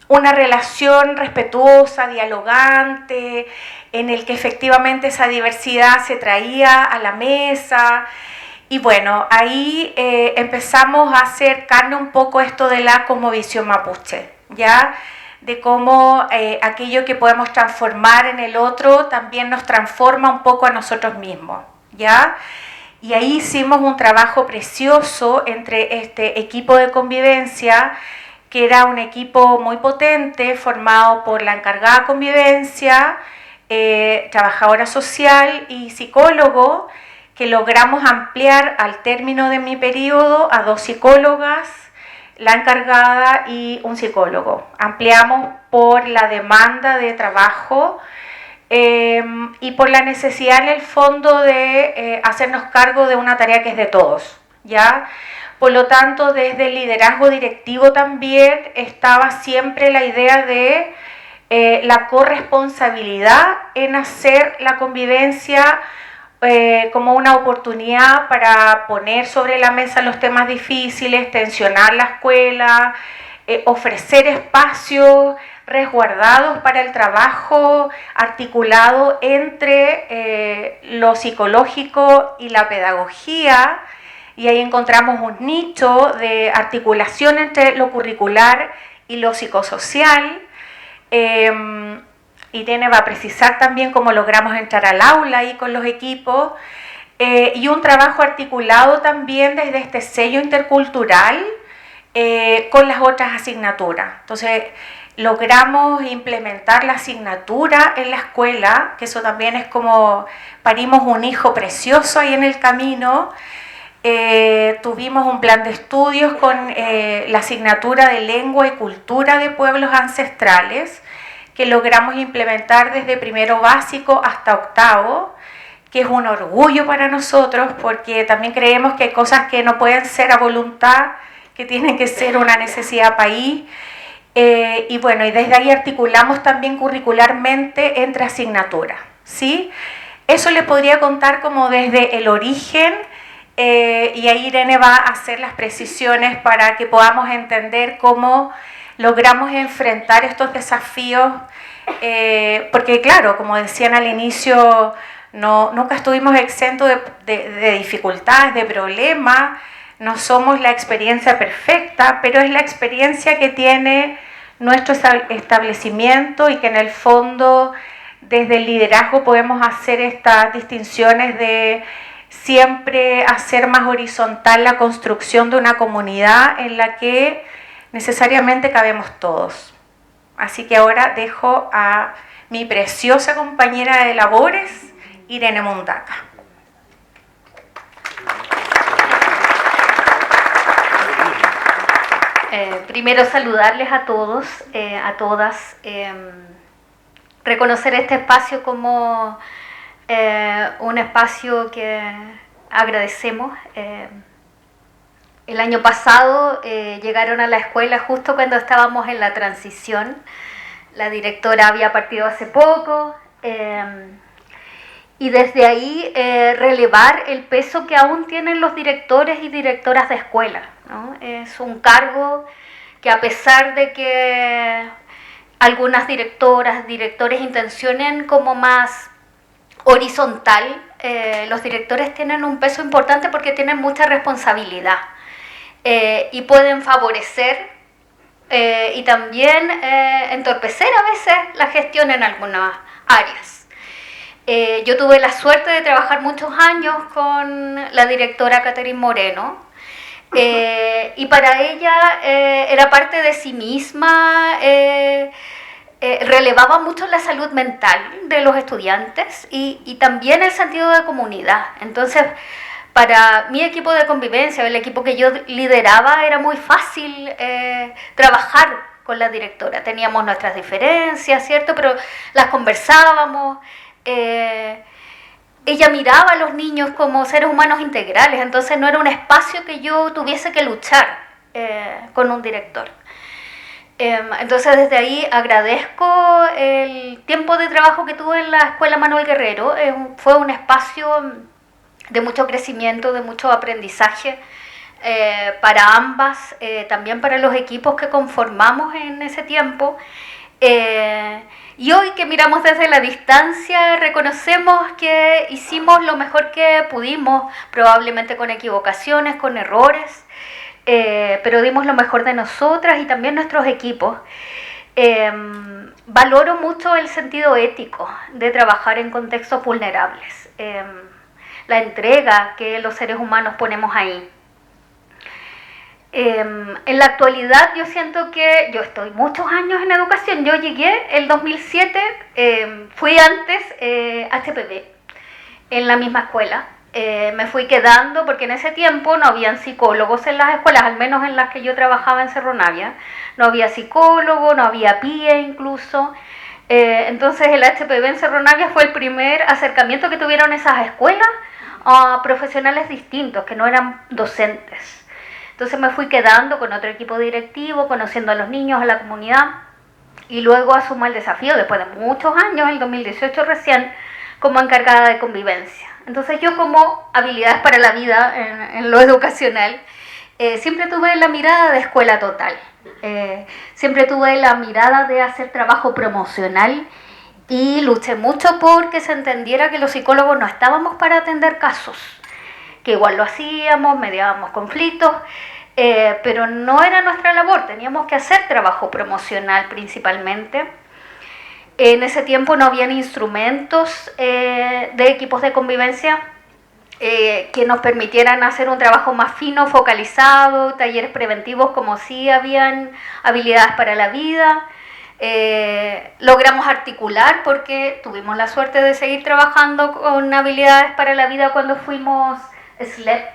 una relación respetuosa, dialogante, en el que efectivamente esa diversidad se traía a la mesa. Y bueno, ahí empezamos a hacer carne un poco esto de la cosmovisión mapuche, ¿ya? De cómo aquello que podemos transformar en el otro también nos transforma un poco a nosotros mismos, ¿ya? Y ahí hicimos un trabajo precioso entre este equipo de convivencia, que era un equipo muy potente, formado por la encargada de convivencia, trabajadora social y psicólogo, que logramos ampliar al término de mi periodo a 2 psicólogas, la encargada y un psicólogo. Ampliamos por la demanda de trabajo y por la necesidad en el fondo de hacernos cargo de una tarea que es de todos, ¿ya? Por lo tanto, desde el liderazgo directivo también estaba siempre la idea de la corresponsabilidad en hacer la convivencia como una oportunidad para poner sobre la mesa los temas difíciles, tensionar la escuela, ofrecer espacios resguardados para el trabajo articulado entre lo psicológico y la pedagogía, y ahí encontramos un nicho de articulación entre lo curricular y lo psicosocial. Irene va a precisar también cómo logramos entrar al aula ahí con los equipos, y un trabajo articulado también desde este sello intercultural con las otras asignaturas. Entonces, logramos implementar la asignatura en la escuela, que eso también es como parimos un hijo precioso ahí en el camino. Tuvimos un plan de estudios con la asignatura de lengua y cultura de pueblos ancestrales, que logramos implementar desde primero básico hasta octavo, que es un orgullo para nosotros, porque también creemos que hay cosas que no pueden ser a voluntad, que tienen que ser una necesidad país. Y bueno, y desde ahí articulamos también curricularmente entre asignaturas, ¿sí? Eso les podría contar como desde el origen, y ahí Irene va a hacer las precisiones para que podamos entender cómo logramos enfrentar estos desafíos, porque claro, como decían al inicio, nunca estuvimos exentos de dificultades, de problemas. No somos la experiencia perfecta, pero es la experiencia que tiene nuestro establecimiento, y que en el fondo desde el liderazgo podemos hacer estas distinciones de siempre hacer más horizontal la construcción de una comunidad en la que necesariamente cabemos todos. Así que ahora dejo a mi preciosa compañera de labores, Irene Mundaca. Primero saludarles a todos, a todas, reconocer este espacio como un espacio que agradecemos. El año pasado llegaron a la escuela justo cuando estábamos en la transición. La directora había partido hace poco, y desde ahí relevar el peso que aún tienen los directores y directoras de escuela, ¿no? Es un cargo que, a pesar de que algunas directoras, directores intencionen como más horizontal, los directores tienen un peso importante porque tienen mucha responsabilidad, y pueden favorecer y también entorpecer a veces la gestión en algunas áreas. Yo tuve la suerte de trabajar muchos años con la directora Catherine Moreno, y para ella era parte de sí misma, relevaba mucho la salud mental de los estudiantes y también el sentido de comunidad. Entonces, para mi equipo de convivencia, el equipo que yo lideraba, era muy fácil trabajar con la directora. Teníamos nuestras diferencias, ¿cierto? Pero las conversábamos. Ella miraba a los niños como seres humanos integrales, entonces no era un espacio que yo tuviese que luchar con un director. Entonces desde ahí agradezco el tiempo de trabajo que tuve en la Escuela Manuel Guerrero. Fue un espacio de mucho crecimiento, de mucho aprendizaje para ambas, también para los equipos que conformamos en ese tiempo. Y hoy que miramos desde la distancia, reconocemos que hicimos lo mejor que pudimos, probablemente con equivocaciones, con errores, pero dimos lo mejor de nosotras y también nuestros equipos. Valoro mucho el sentido ético de trabajar en contextos vulnerables, la entrega que los seres humanos ponemos ahí. En la actualidad yo siento que yo estoy muchos años en educación. Yo llegué el 2007, fui antes HPB en la misma escuela. Me fui quedando porque en ese tiempo no habían psicólogos en las escuelas, al menos en las que yo trabajaba en Cerro Navia. No había psicólogo, no había PIE incluso. Entonces el HPB en Cerro Navia fue el primer acercamiento que tuvieron esas escuelas a profesionales distintos, que no eran docentes. Entonces me fui quedando con otro equipo directivo, conociendo a los niños, a la comunidad, y luego asumo el desafío, después de muchos años, en 2018 recién, como encargada de convivencia. Entonces yo, como habilidades para la vida en lo educacional, siempre tuve la mirada de escuela total, siempre tuve la mirada de hacer trabajo promocional, y luché mucho porque se entendiera que los psicólogos no estábamos para atender casos, que igual lo hacíamos, mediábamos conflictos, pero no era nuestra labor, teníamos que hacer trabajo promocional principalmente. En ese tiempo no habían instrumentos de equipos de convivencia que nos permitieran hacer un trabajo más fino, focalizado, talleres preventivos como sí habían habilidades para la vida. Logramos articular porque tuvimos la suerte de seguir trabajando con habilidades para la vida cuando fuimos SLEP.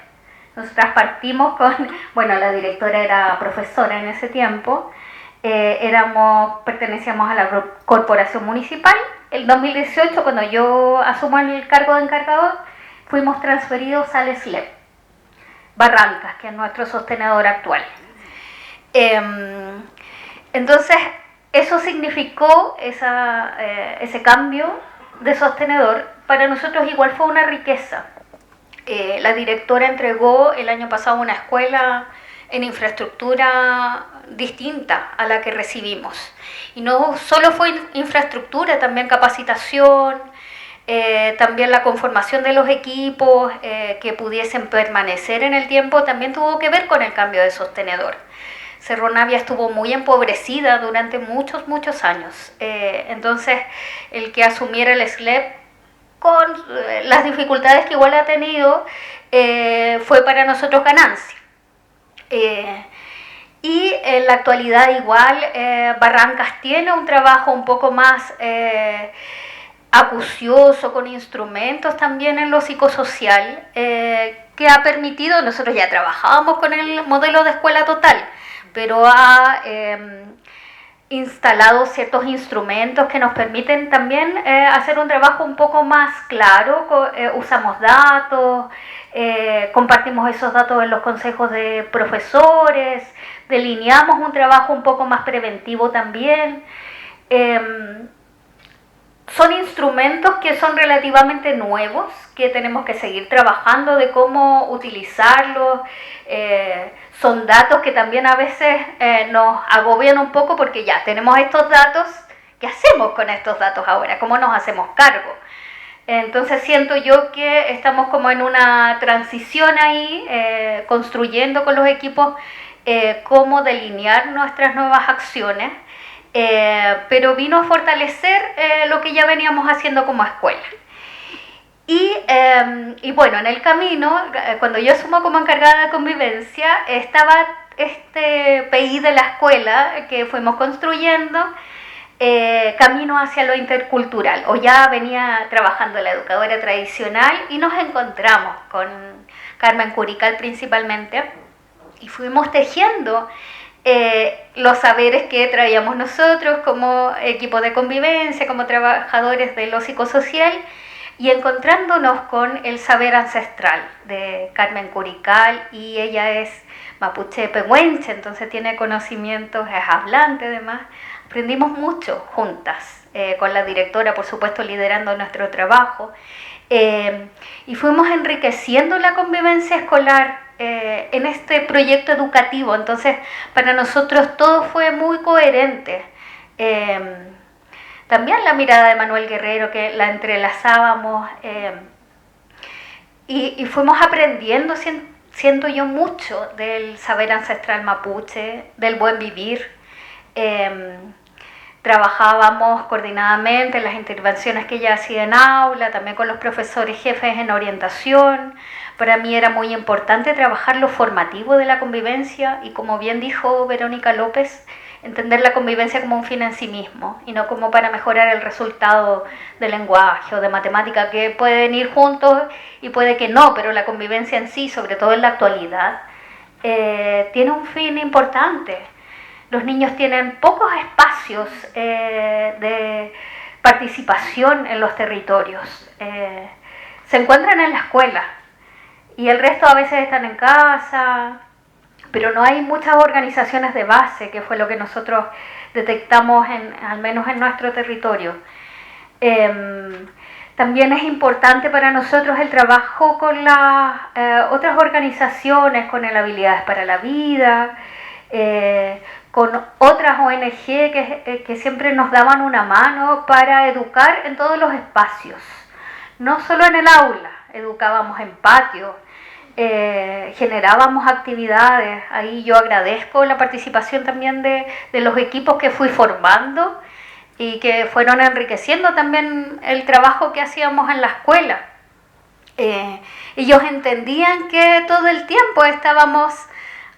Nosotras partimos con, bueno, la directora era profesora en ese tiempo, pertenecíamos a la corporación municipal. El 2018, cuando yo asumo el cargo de encargador, fuimos transferidos al SLEP Barrancas, que es nuestro sostenedor actual. Entonces, eso significó ese cambio de sostenedor. Para nosotros igual fue una riqueza. La directora entregó el año pasado una escuela en infraestructura distinta a la que recibimos. Y no solo fue infraestructura, también capacitación, también la conformación de los equipos que pudiesen permanecer en el tiempo, también tuvo que ver con el cambio de sostenedor. Cerro Navia estuvo muy empobrecida durante muchos años. Entonces, el que asumiera el SLEP con las dificultades que igual ha tenido, fue para nosotros ganancia. Y en la actualidad igual Barrancas tiene un trabajo un poco más acucioso, con instrumentos también en lo psicosocial, que ha permitido, nosotros ya trabajábamos con el modelo de escuela total, pero ha instalado ciertos instrumentos que nos permiten también hacer un trabajo un poco más claro. Usamos datos, compartimos esos datos en los consejos de profesores, delineamos un trabajo un poco más preventivo también. Son instrumentos que son relativamente nuevos, que tenemos que seguir trabajando de cómo utilizarlos. Son datos que también a veces nos agobian un poco porque ya tenemos estos datos. ¿Qué hacemos con estos datos ahora? ¿Cómo nos hacemos cargo? Entonces siento yo que estamos como en una transición ahí, construyendo con los equipos cómo delinear nuestras nuevas acciones. Pero vino a fortalecer lo que ya veníamos haciendo como escuela. Y bueno, en el camino, cuando yo asumo como encargada de convivencia, estaba este PI de la escuela que fuimos construyendo, camino hacia lo intercultural. O ya venía trabajando la educadora tradicional y nos encontramos con Carmen Curical principalmente y fuimos tejiendo los saberes que traíamos nosotros como equipo de convivencia, como trabajadores de lo psicosocial, y encontrándonos con el saber ancestral de Carmen Curical, y ella es mapuche pehuenche, entonces tiene conocimientos, es hablante además. Aprendimos mucho juntas, con la directora por supuesto liderando nuestro trabajo, y fuimos enriqueciendo la convivencia escolar en este proyecto educativo. Entonces para nosotros todo fue muy coherente. También la mirada de Manuel Guerrero, que la entrelazábamos, y fuimos aprendiendo, siento yo, mucho del saber ancestral mapuche, del buen vivir. Trabajábamos coordinadamente en las intervenciones que ella hacía en aula, también con los profesores jefes en orientación. Para mí era muy importante trabajar lo formativo de la convivencia y, como bien dijo Verónica López, entender la convivencia como un fin en sí mismo y no como para mejorar el resultado del lenguaje o de matemática, que pueden ir juntos y puede que no, pero la convivencia en sí, sobre todo en la actualidad, tiene un fin importante. Los niños tienen pocos espacios de participación en los territorios. Se encuentran en la escuela y el resto a veces están en casa, pero no hay muchas organizaciones de base, que fue lo que nosotros detectamos al menos en nuestro territorio. También es importante para nosotros el trabajo con las otras organizaciones, con el Habilidades para la Vida, con otras ONG que siempre nos daban una mano para educar en todos los espacios, no solo en el aula, educábamos en patio, generábamos actividades. Ahí yo agradezco la participación también de los equipos que fui formando, y que fueron enriqueciendo también el trabajo que hacíamos en la escuela. Ellos entendían que todo el tiempo estábamos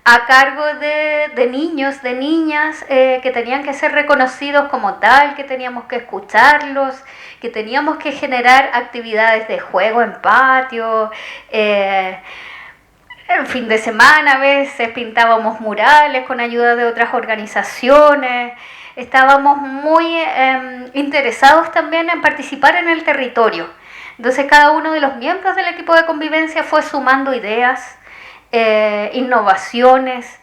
a cargo de niños, de niñas, que tenían que ser reconocidos como tal, que teníamos que escucharlos, que teníamos que generar actividades de juego en patio. El fin de semana a veces pintábamos murales con ayuda de otras organizaciones. Estábamos muy interesados también en participar en el territorio. Entonces cada uno de los miembros del equipo de convivencia fue sumando ideas, innovaciones,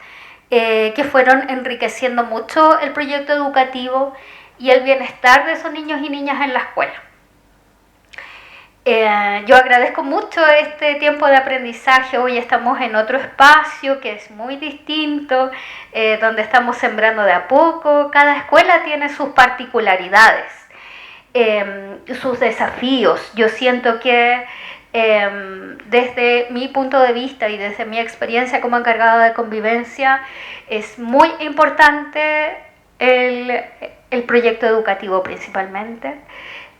que fueron enriqueciendo mucho el proyecto educativo y el bienestar de esos niños y niñas en la escuela. Yo agradezco mucho este tiempo de aprendizaje. Hoy estamos en otro espacio que es muy distinto, donde estamos sembrando de a poco. Cada escuela tiene sus particularidades, sus desafíos. Yo siento que desde mi punto de vista y desde mi experiencia como encargada de convivencia, es muy importante el proyecto educativo principalmente.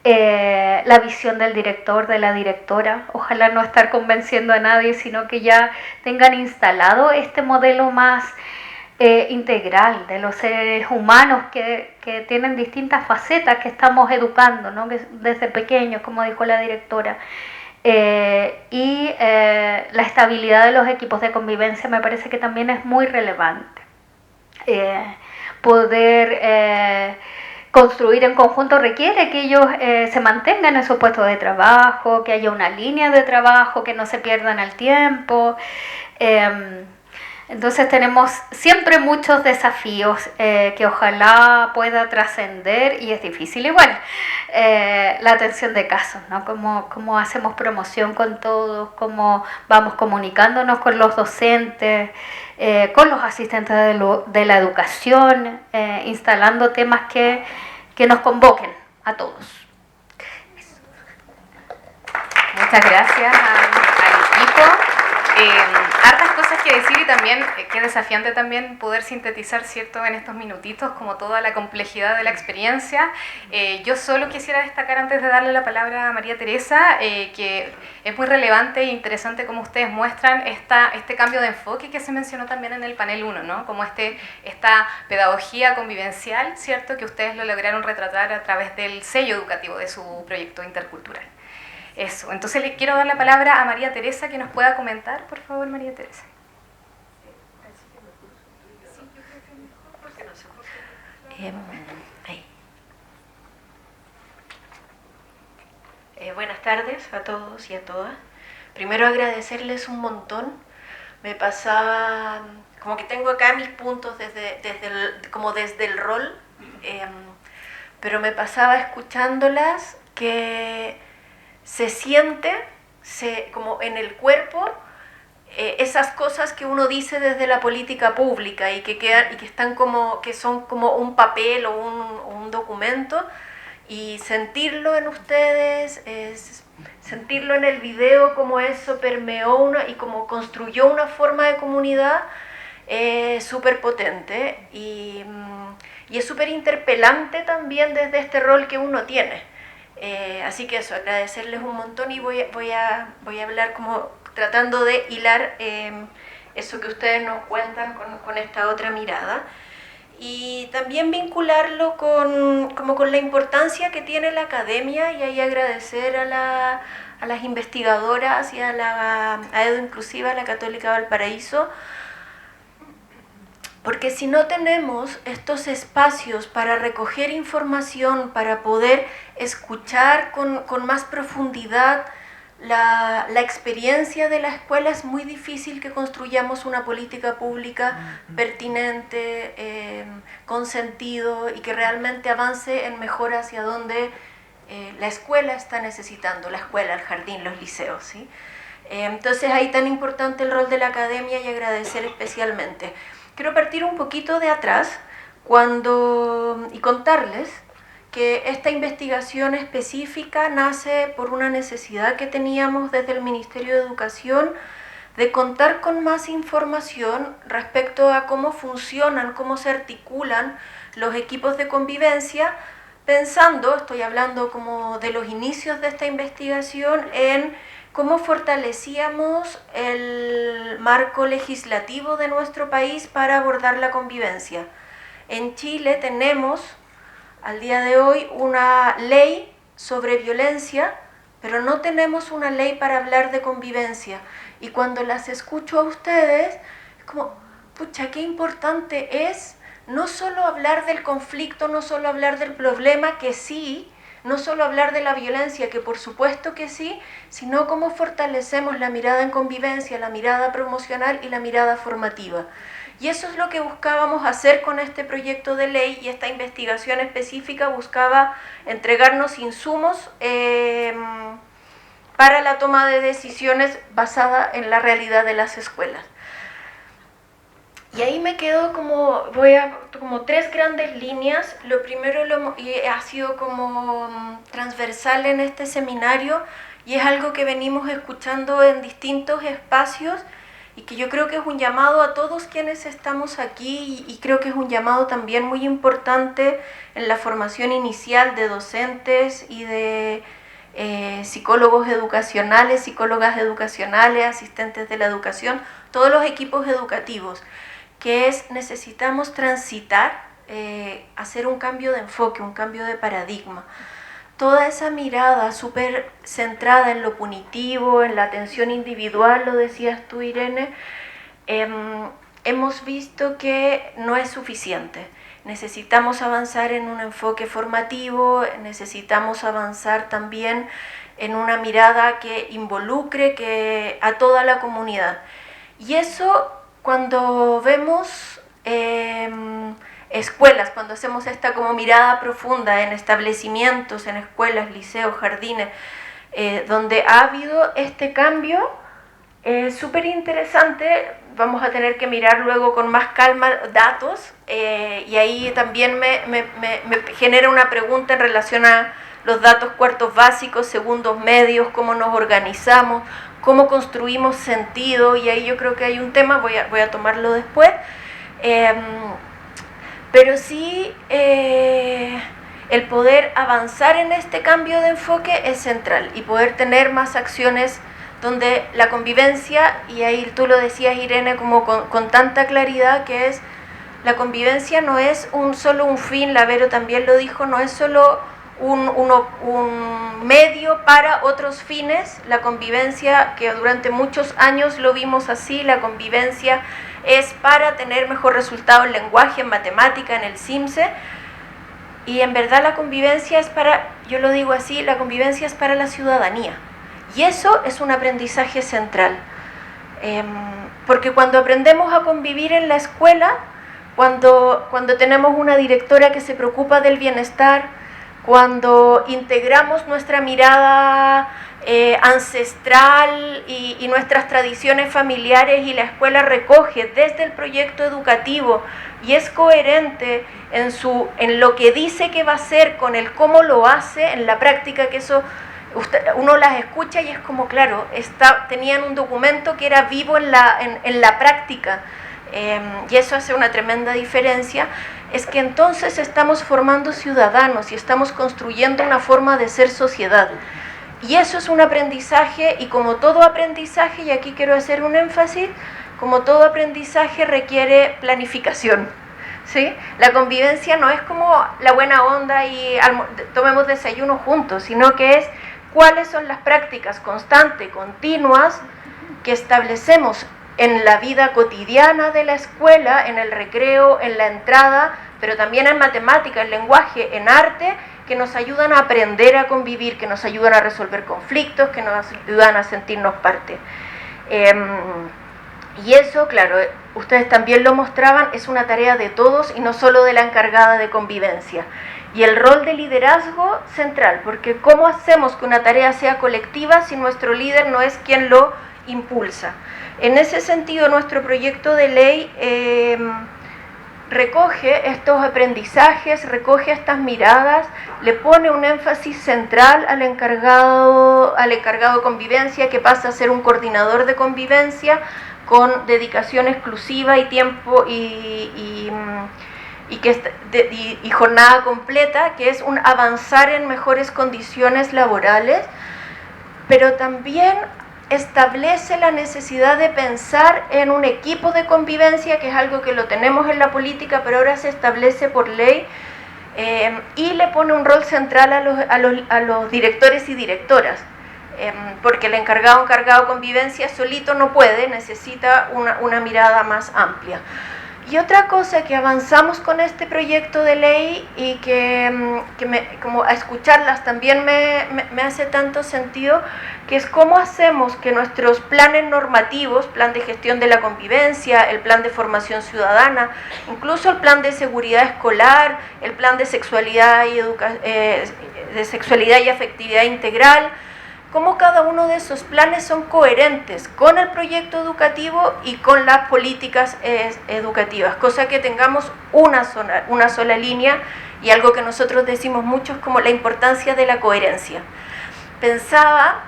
La visión del director, de la directora, ojalá no estar convenciendo a nadie, sino que ya tengan instalado este modelo más integral de los seres humanos que tienen distintas facetas que estamos educando, ¿no? Desde pequeños, como dijo la directora. La estabilidad de los equipos de convivencia me parece que también es muy relevante. Poder construir en conjunto requiere que ellos se mantengan en su puesto de trabajo, que haya una línea de trabajo, que no se pierdan el tiempo. Entonces tenemos siempre muchos desafíos que ojalá pueda trascender, y es difícil igual. La atención de casos, ¿no? Cómo hacemos promoción con todos, cómo vamos comunicándonos con los docentes, con los asistentes de la educación, instalando temas que nos convoquen a todos. Muchas gracias al equipo. Hartas cosas que decir, y también qué desafiante también poder sintetizar, ¿cierto?, en estos minutitos, como toda la complejidad de la experiencia. Yo solo quisiera destacar, antes de darle la palabra a María Teresa, que es muy relevante e interesante cómo ustedes muestran este cambio de enfoque que se mencionó también en el panel 1, ¿no? Como esta pedagogía convivencial, ¿cierto?, que ustedes lo lograron retratar a través del sello educativo de su proyecto intercultural. Eso, entonces le quiero dar la palabra a María Teresa, que nos pueda comentar, por favor, María Teresa. Buenas tardes a todos y a todas. Primero agradecerles un montón. Me pasaba, como que tengo acá mis puntos desde el rol, pero me pasaba escuchándolas que se siente como en el cuerpo esas cosas que uno dice desde la política pública y que están que son como un papel o un documento, y sentirlo en ustedes, sentirlo en el video, como eso permeó y como construyó una forma de comunidad súper potente, y es súper interpelante también desde este rol que uno tiene. Así que eso, agradecerles un montón, y voy a hablar como tratando de hilar eso que ustedes nos cuentan con esta otra mirada, y también vincularlo con la importancia que tiene la academia, y ahí agradecer a las investigadoras y a Edu Inclusiva, a la Católica Valparaíso, porque si no tenemos estos espacios para recoger información, para poder escuchar con más profundidad la experiencia de la escuela, es muy difícil que construyamos una política pública pertinente, con sentido, y que realmente avance en mejora hacia donde la escuela está necesitando, la escuela, el jardín, los liceos, ¿sí? Entonces ahí tan importante el rol de la academia, y agradecer especialmente. Quiero partir un poquito de atrás y contarles que esta investigación específica nace por una necesidad que teníamos desde el Ministerio de Educación de contar con más información respecto a cómo funcionan, cómo se articulan los equipos de convivencia, pensando, estoy hablando como de los inicios de esta investigación, en cómo fortalecíamos el marco legislativo de nuestro país para abordar la convivencia. En Chile tenemos al día de hoy una ley sobre violencia, pero no tenemos una ley para hablar de convivencia. Y cuando las escucho a ustedes, es como, pucha, qué importante es no solo hablar del conflicto, no solo hablar del problema, que sí, no solo hablar de la violencia, que por supuesto que sí, sino cómo fortalecemos la mirada en convivencia, la mirada promocional y la mirada formativa. Y eso es lo que buscábamos hacer con este proyecto de ley, y esta investigación específica buscaba entregarnos insumos para la toma de decisiones basada en la realidad de las escuelas. Y ahí me quedo como tres grandes líneas. Lo primero ha sido como transversal en este seminario, y es algo que venimos escuchando en distintos espacios, y que yo creo que es un llamado a todos quienes estamos aquí, y creo que es un llamado también muy importante en la formación inicial de docentes y de psicólogos educacionales, psicólogas educacionales, asistentes de la educación, todos los equipos educativos, que es necesitamos transitar, hacer un cambio de enfoque, un cambio de paradigma. Toda esa mirada súper centrada en lo punitivo, en la atención individual, lo decías tú, Irene, hemos visto que no es suficiente. Necesitamos avanzar en un enfoque formativo, necesitamos avanzar también en una mirada que involucre a toda la comunidad. Y eso, cuando vemos escuelas, cuando hacemos esta como mirada profunda en establecimientos, en escuelas, liceos, jardines, donde ha habido este cambio, súper interesante. Vamos a tener que mirar luego con más calma datos, y ahí también me genera una pregunta en relación a los datos cuartos básicos, segundos medios, cómo nos organizamos, cómo construimos sentido, y ahí yo creo que hay un tema, voy a tomarlo después, pero sí el poder avanzar en este cambio de enfoque es central, y poder tener más acciones donde la convivencia, y ahí tú lo decías, Irene, como con tanta claridad, que es la convivencia no es solo un fin, la Vero también lo dijo, no es solo un medio para otros fines. La convivencia, que durante muchos años lo vimos así, la convivencia es para tener mejor resultado en lenguaje, en matemática, en el CIMSE, y en verdad la convivencia es para, yo lo digo así, la convivencia es para la ciudadanía. Y eso es un aprendizaje central, porque cuando aprendemos a convivir en la escuela, cuando tenemos una directora que se preocupa del bienestar, cuando integramos nuestra mirada ancestral y nuestras tradiciones familiares, y la escuela recoge desde el proyecto educativo y es coherente en lo que dice que va a hacer con el cómo lo hace en la práctica, que eso uno las escucha y es como, claro, tenían un documento que era vivo en la práctica, y eso hace una tremenda diferencia. Es que entonces estamos formando ciudadanos y estamos construyendo una forma de ser sociedad, y eso es un aprendizaje, y como todo aprendizaje, y aquí quiero hacer un énfasis, como todo aprendizaje requiere planificación, ¿sí? La convivencia no es como la buena onda y tomemos desayuno juntos, sino que es cuáles son las prácticas constantes, continuas, que establecemos en la vida cotidiana de la escuela, en el recreo, en la entrada, pero también en matemática, en lenguaje, en arte, que nos ayudan a aprender a convivir, que nos ayudan a resolver conflictos, que nos ayudan a sentirnos parte. Y eso, claro, ustedes también lo mostraban, es una tarea de todos y no solo de la encargada de convivencia. Y el rol de liderazgo central, porque ¿cómo hacemos que una tarea sea colectiva si nuestro líder no es quien lo impulsa? En ese sentido, nuestro proyecto de ley recoge estos aprendizajes, recoge estas miradas, le pone un énfasis central al encargado de convivencia, que pasa a ser un coordinador de convivencia con dedicación exclusiva y tiempo y y jornada completa, que es un avanzar en mejores condiciones laborales, pero también establece la necesidad de pensar en un equipo de convivencia, que es algo que lo tenemos en la política, pero ahora se establece por ley, y le pone un rol central a los directores y directoras, porque el encargado convivencia solito no puede, necesita una mirada más amplia. Y otra cosa que avanzamos con este proyecto de ley y que como a escucharlas también me hace tanto sentido, que es cómo hacemos que nuestros planes normativos, plan de gestión de la convivencia, el plan de formación ciudadana, incluso el plan de seguridad escolar, el plan de sexualidad y afectividad integral, cómo cada uno de esos planes son coherentes con el proyecto educativo y con las políticas educativas, cosa que tengamos una sola línea, y algo que nosotros decimos mucho es como la importancia de la coherencia. Pensaba,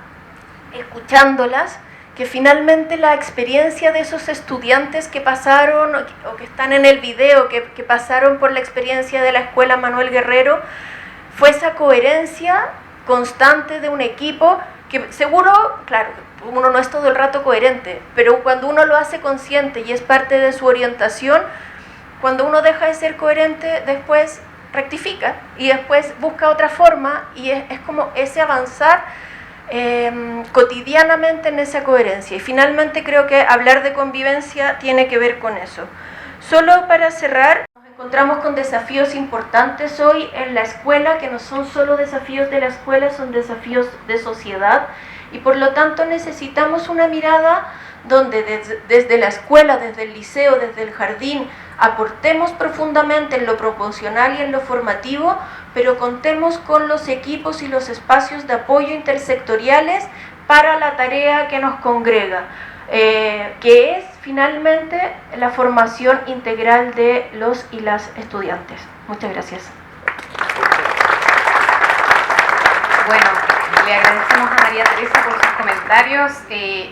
escuchándolas, que finalmente la experiencia de esos estudiantes que pasaron o que están en el video, que pasaron por la experiencia de la Escuela Manuel Guerrero, fue esa coherencia constante de un equipo que seguro, claro, uno no es todo el rato coherente, pero cuando uno lo hace consciente y es parte de su orientación, cuando uno deja de ser coherente, después rectifica y después busca otra forma, y es como ese avanzar cotidianamente en esa coherencia. Y finalmente creo que hablar de convivencia tiene que ver con eso. Solo para cerrar, nos encontramos con desafíos importantes hoy en la escuela, que no son solo desafíos de la escuela, son desafíos de sociedad, y por lo tanto necesitamos una mirada donde desde la escuela, desde el liceo, desde el jardín, aportemos profundamente en lo proporcional y en lo formativo, pero contemos con los equipos y los espacios de apoyo intersectoriales para la tarea que nos congrega, que es finalmente la formación integral de los y las estudiantes. Muchas gracias. Bueno, le agradecemos a María Teresa por sus comentarios.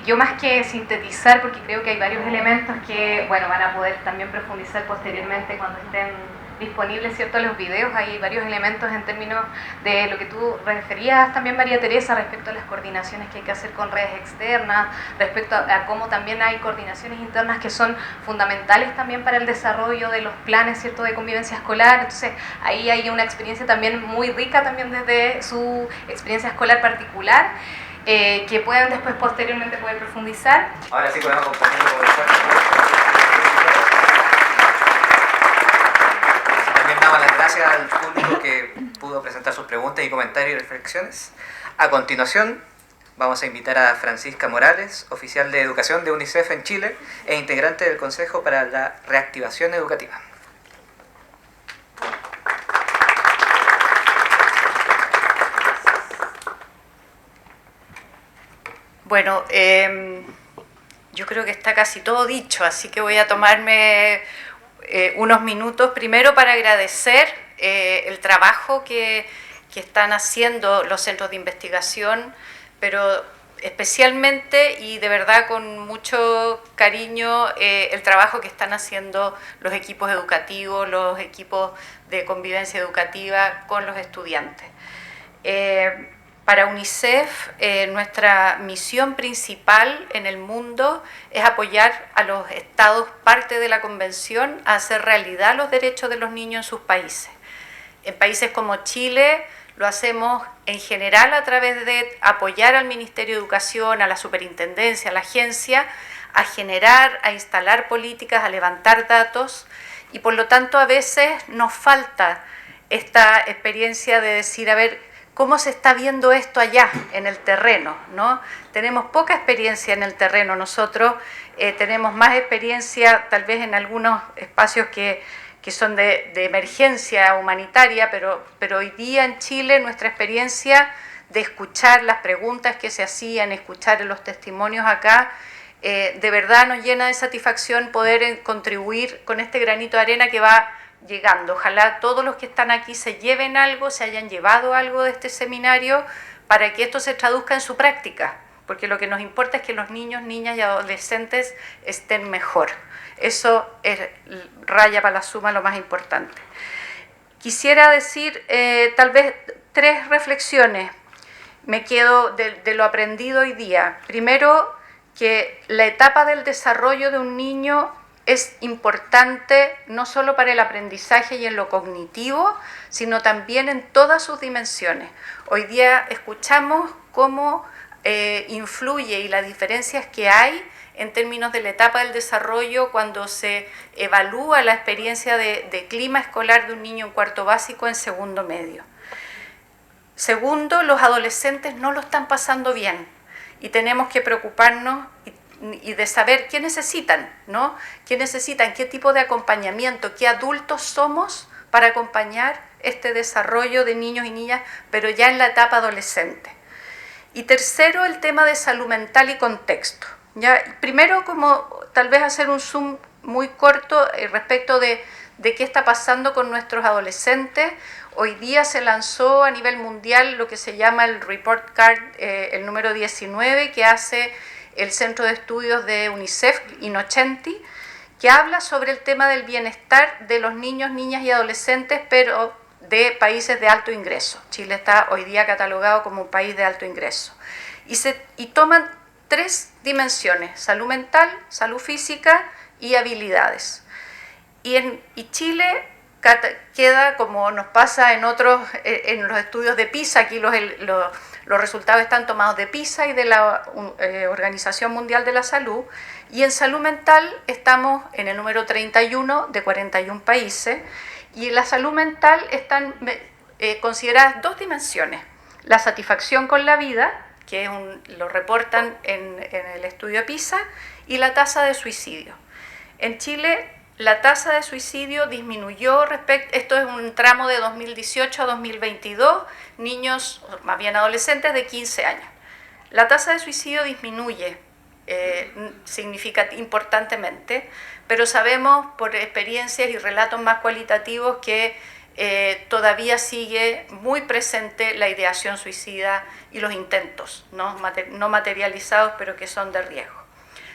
Yo más que sintetizar, porque creo que hay varios elementos que van a poder también profundizar posteriormente cuando estén disponibles, ¿cierto?, los videos. Hay varios elementos en términos de lo que tú referías también, María Teresa, respecto a las coordinaciones que hay que hacer con redes externas, respecto a cómo también hay coordinaciones internas que son fundamentales también para el desarrollo de los planes, ¿cierto?, de convivencia escolar. Entonces ahí hay una experiencia también muy rica también desde su experiencia escolar particular, que pueden después posteriormente poder profundizar. Ahora sí podemos compartirlo con el Damos las gracias al público que pudo presentar sus preguntas y comentarios y reflexiones. A continuación, vamos a invitar a Francisca Morales, oficial de educación de UNICEF en Chile e integrante del Consejo para la Reactivación Educativa. Bueno, yo creo que está casi todo dicho, así que voy a tomarme unos minutos primero para agradecer el trabajo que están haciendo los centros de investigación, pero especialmente y de verdad con mucho cariño el trabajo que están haciendo los equipos educativos, los equipos de convivencia educativa con los estudiantes. Para UNICEF, nuestra misión principal en el mundo es apoyar a los estados parte de la Convención a hacer realidad los derechos de los niños en sus países. En países como Chile lo hacemos en general a través de apoyar al Ministerio de Educación, a la Superintendencia, a la agencia, a generar, a instalar políticas, a levantar datos, y por lo tanto a veces nos falta esta experiencia de decir, a ver, ¿cómo se está viendo esto allá, en el terreno, ¿no? Tenemos poca experiencia en el terreno nosotros, tenemos más experiencia tal vez en algunos espacios que son de emergencia humanitaria, pero hoy día en Chile nuestra experiencia de escuchar las preguntas que se hacían, escuchar los testimonios acá, de verdad nos llena de satisfacción poder contribuir con este granito de arena que va llegando. Ojalá todos los que están aquí se lleven algo, se hayan llevado algo de este seminario para que esto se traduzca en su práctica, porque lo que nos importa es que los niños, niñas y adolescentes estén mejor. Eso raya para la suma lo más importante. Quisiera decir tal vez 3 reflexiones. Me quedo de lo aprendido hoy día. Primero, que la etapa del desarrollo de un niño es importante no solo para el aprendizaje y en lo cognitivo, sino también en todas sus dimensiones. Hoy día escuchamos cómo influye y las diferencias que hay en términos de la etapa del desarrollo cuando se evalúa la experiencia de clima escolar de un niño en cuarto básico, en segundo medio. Segundo, los adolescentes no lo están pasando bien y tenemos que preocuparnos y de saber qué necesitan, ¿no? ¿Qué necesitan? ¿Qué tipo de acompañamiento? ¿Qué adultos somos para acompañar este desarrollo de niños y niñas, pero ya en la etapa adolescente? Y tercero, el tema de salud mental y contexto. ¿Ya? Primero, como tal vez hacer un zoom muy corto respecto de qué está pasando con nuestros adolescentes. Hoy día se lanzó a nivel mundial lo que se llama el Report Card, el número 19, que hace el Centro de Estudios de UNICEF, Innocenti, que habla sobre el tema del bienestar de los niños, niñas y adolescentes, pero de países de alto ingreso. Chile está hoy día catalogado como un país de alto ingreso. Y toman 3 dimensiones: salud mental, salud física y habilidades. Y Chile queda, como nos pasa en los estudios de PISA, aquí los resultados están tomados de PISA y de la Organización Mundial de la Salud, y en salud mental estamos en el número 31 de 41 países, y en la salud mental están consideradas 2 dimensiones: la satisfacción con la vida, que lo reportan en el estudio PISA, y la tasa de suicidio. En Chile, la tasa de suicidio disminuyó esto es un tramo de 2018 a 2022, niños, más bien adolescentes de 15 años. La tasa de suicidio disminuye importantemente, pero sabemos por experiencias y relatos más cualitativos que todavía sigue muy presente la ideación suicida y los intentos, no materializados, pero que son de riesgo.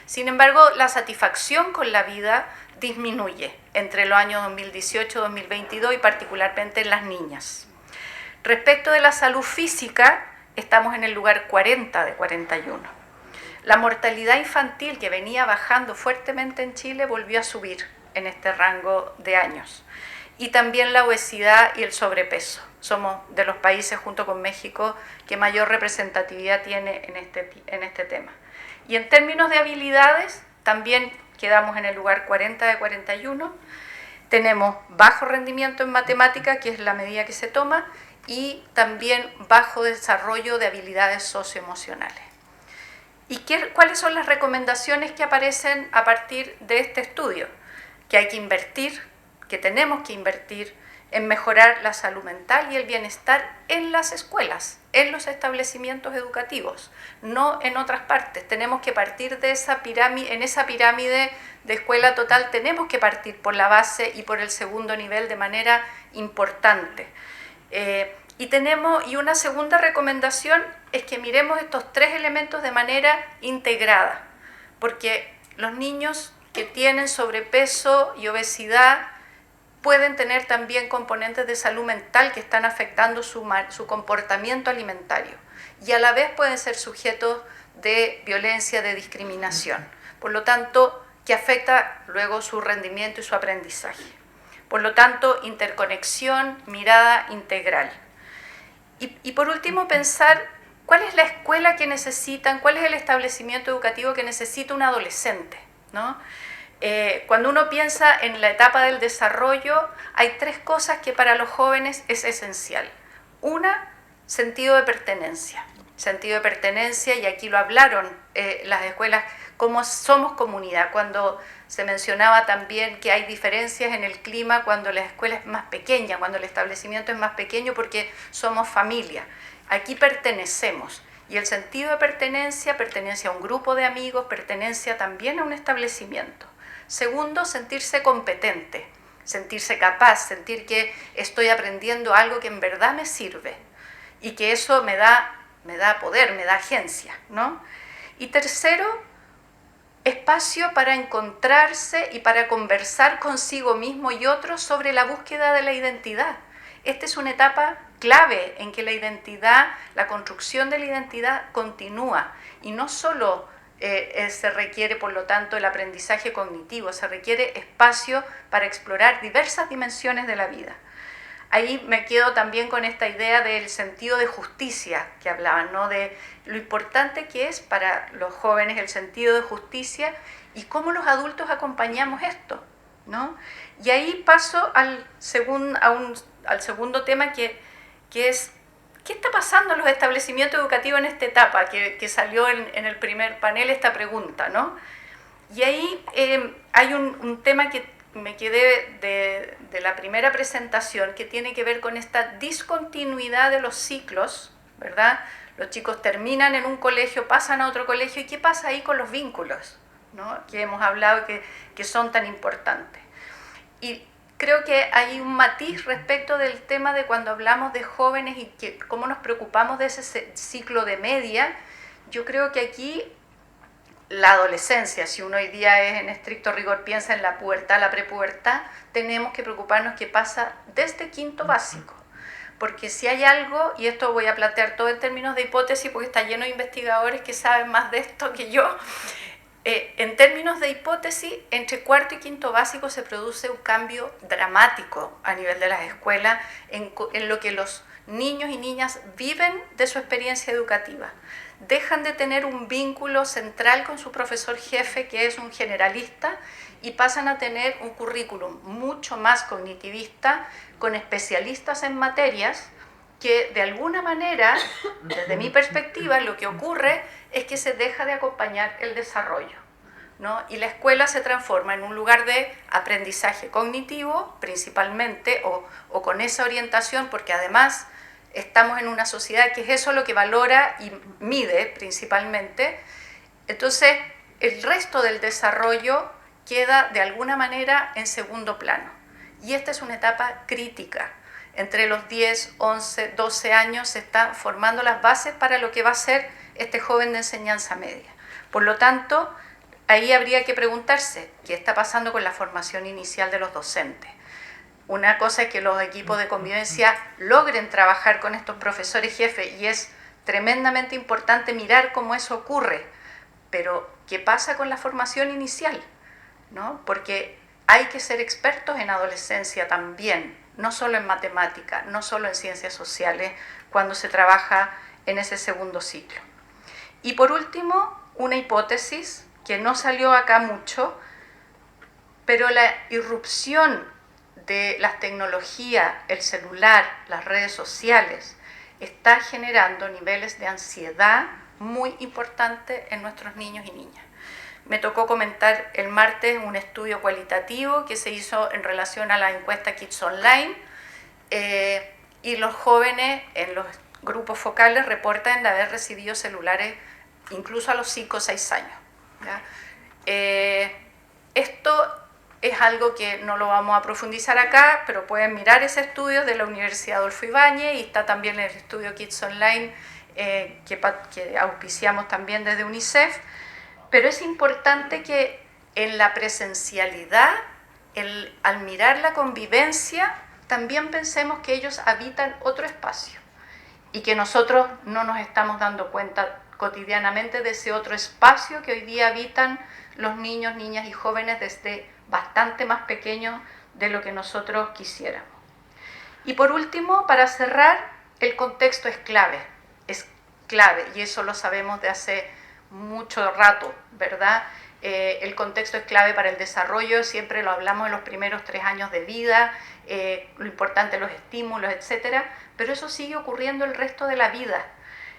Sin embargo, la satisfacción con la vida disminuye entre los años 2018 y 2022 y particularmente en las niñas. Respecto de la salud física, estamos en el lugar 40 de 41. La mortalidad infantil, que venía bajando fuertemente en Chile, volvió a subir en este rango de años. Y también la obesidad y el sobrepeso. Somos de los países, junto con México, que mayor representatividad tiene en este tema. Y en términos de habilidades, también quedamos en el lugar 40 de 41. Tenemos bajo rendimiento en matemática, que es la medida que se toma, y también bajo desarrollo de habilidades socioemocionales. ¿Y cuáles son las recomendaciones que aparecen a partir de este estudio? Que hay que invertir, que tenemos que invertir en mejorar la salud mental y el bienestar en las escuelas, en los establecimientos educativos, no en otras partes. Tenemos que partir de esa pirámide, en esa pirámide de escuela total, tenemos que partir por la base y por el segundo nivel de manera importante. Y una segunda recomendación es que miremos estos 3 elementos de manera integrada, porque los niños que tienen sobrepeso y obesidad pueden tener también componentes de salud mental que están afectando su comportamiento alimentario, y a la vez pueden ser sujetos de violencia, de discriminación, por lo tanto, que afecta luego su rendimiento y su aprendizaje. Por lo tanto, interconexión, mirada integral. Y por último, pensar cuál es la escuela que necesitan, cuál es el establecimiento educativo que necesita un adolescente, ¿no? Cuando uno piensa en la etapa del desarrollo, hay 3 cosas que para los jóvenes es esencial. Una, sentido de pertenencia. Sentido de pertenencia, y aquí lo hablaron las escuelas, cómo somos comunidad. Cuando se mencionaba también que hay diferencias en el clima cuando la escuela es más pequeña, cuando el establecimiento es más pequeño, porque somos familia. Aquí pertenecemos. Y el sentido de pertenencia a un grupo de amigos, pertenencia también a un establecimiento. Segundo, sentirse competente, sentirse capaz, sentir que estoy aprendiendo algo que en verdad me sirve y que eso me da poder, me da agencia, ¿no? Y tercero, espacio para encontrarse y para conversar consigo mismo y otros sobre la búsqueda de la identidad. Esta es una etapa clave en que la identidad, la construcción de la identidad continúa y no solo se requiere, por lo tanto, el aprendizaje cognitivo, se requiere espacio para explorar diversas dimensiones de la vida. Ahí me quedo también con esta idea del sentido de justicia que hablaban, ¿no? De lo importante que es para los jóvenes el sentido de justicia y cómo los adultos acompañamos esto, ¿no? Y ahí paso al segundo tema que es ¿qué está pasando en los establecimientos educativos en esta etapa? Que salió en el primer panel esta pregunta, ¿no? Y ahí hay un tema que me quedé de la primera presentación que tiene que ver con esta discontinuidad de los ciclos, ¿verdad? Los chicos terminan en un colegio, pasan a otro colegio, ¿y qué pasa ahí con los vínculos, ¿no? Que hemos hablado que son tan importantes? Y creo que hay un matiz respecto del tema de cuando hablamos de jóvenes y cómo nos preocupamos de ese ciclo de media. Yo creo que aquí la adolescencia, si uno hoy día en estricto rigor piensa en la pubertad, la prepubertad, tenemos que preocuparnos qué pasa desde quinto básico. Porque si hay algo, y esto voy a plantear todo en términos de hipótesis porque está lleno de investigadores que saben más de esto que yo, en términos de hipótesis, entre cuarto y quinto básico se produce un cambio dramático a nivel de las escuelas en lo que los niños y niñas viven de su experiencia educativa. Dejan de tener un vínculo central con su profesor jefe, que es un generalista, y pasan a tener un currículum mucho más cognitivista, con especialistas en materias, que de alguna manera, desde mi perspectiva, lo que ocurre es que se deja de acompañar el desarrollo, ¿no? Y la escuela se transforma en un lugar de aprendizaje cognitivo, principalmente, o con esa orientación, porque además estamos en una sociedad que es eso lo que valora y mide principalmente. Entonces, el resto del desarrollo queda de alguna manera en segundo plano. Y esta es una etapa crítica. Entre los 10, 11, 12 años se están formando las bases para lo que va a ser este joven de enseñanza media. Por lo tanto, ahí habría que preguntarse qué está pasando con la formación inicial de los docentes. Una cosa es que los equipos de convivencia logren trabajar con estos profesores jefes y es tremendamente importante mirar cómo eso ocurre. Pero, ¿qué pasa con la formación inicial? ¿No? Porque hay que ser expertos en adolescencia también, no solo en matemática, no solo en ciencias sociales, cuando se trabaja en ese segundo ciclo. Y por último, una hipótesis que no salió acá mucho, pero la irrupción de las tecnologías, el celular, las redes sociales, está generando niveles de ansiedad muy importantes en nuestros niños y niñas. Me tocó comentar el martes un estudio cualitativo que se hizo en relación a la encuesta Kids Online y los jóvenes en los grupos focales reportan de haber recibido celulares incluso a los 5 o 6 años. ¿Ya? Esto es algo que no lo vamos a profundizar acá, pero pueden mirar ese estudio de la Universidad Adolfo Ibáñez y está también el estudio Kids Online que auspiciamos también desde UNICEF. Pero es importante que en la presencialidad, al mirar la convivencia, también pensemos que ellos habitan otro espacio y que nosotros no nos estamos dando cuenta cotidianamente de ese otro espacio que hoy día habitan los niños, niñas y jóvenes desde bastante más pequeños de lo que nosotros quisiéramos. Y por último, para cerrar, el contexto es clave y eso lo sabemos de hace mucho rato, ¿verdad? El contexto es clave para el desarrollo, siempre lo hablamos en los primeros 3 años de vida, lo importante los estímulos, etcétera, pero eso sigue ocurriendo el resto de la vida.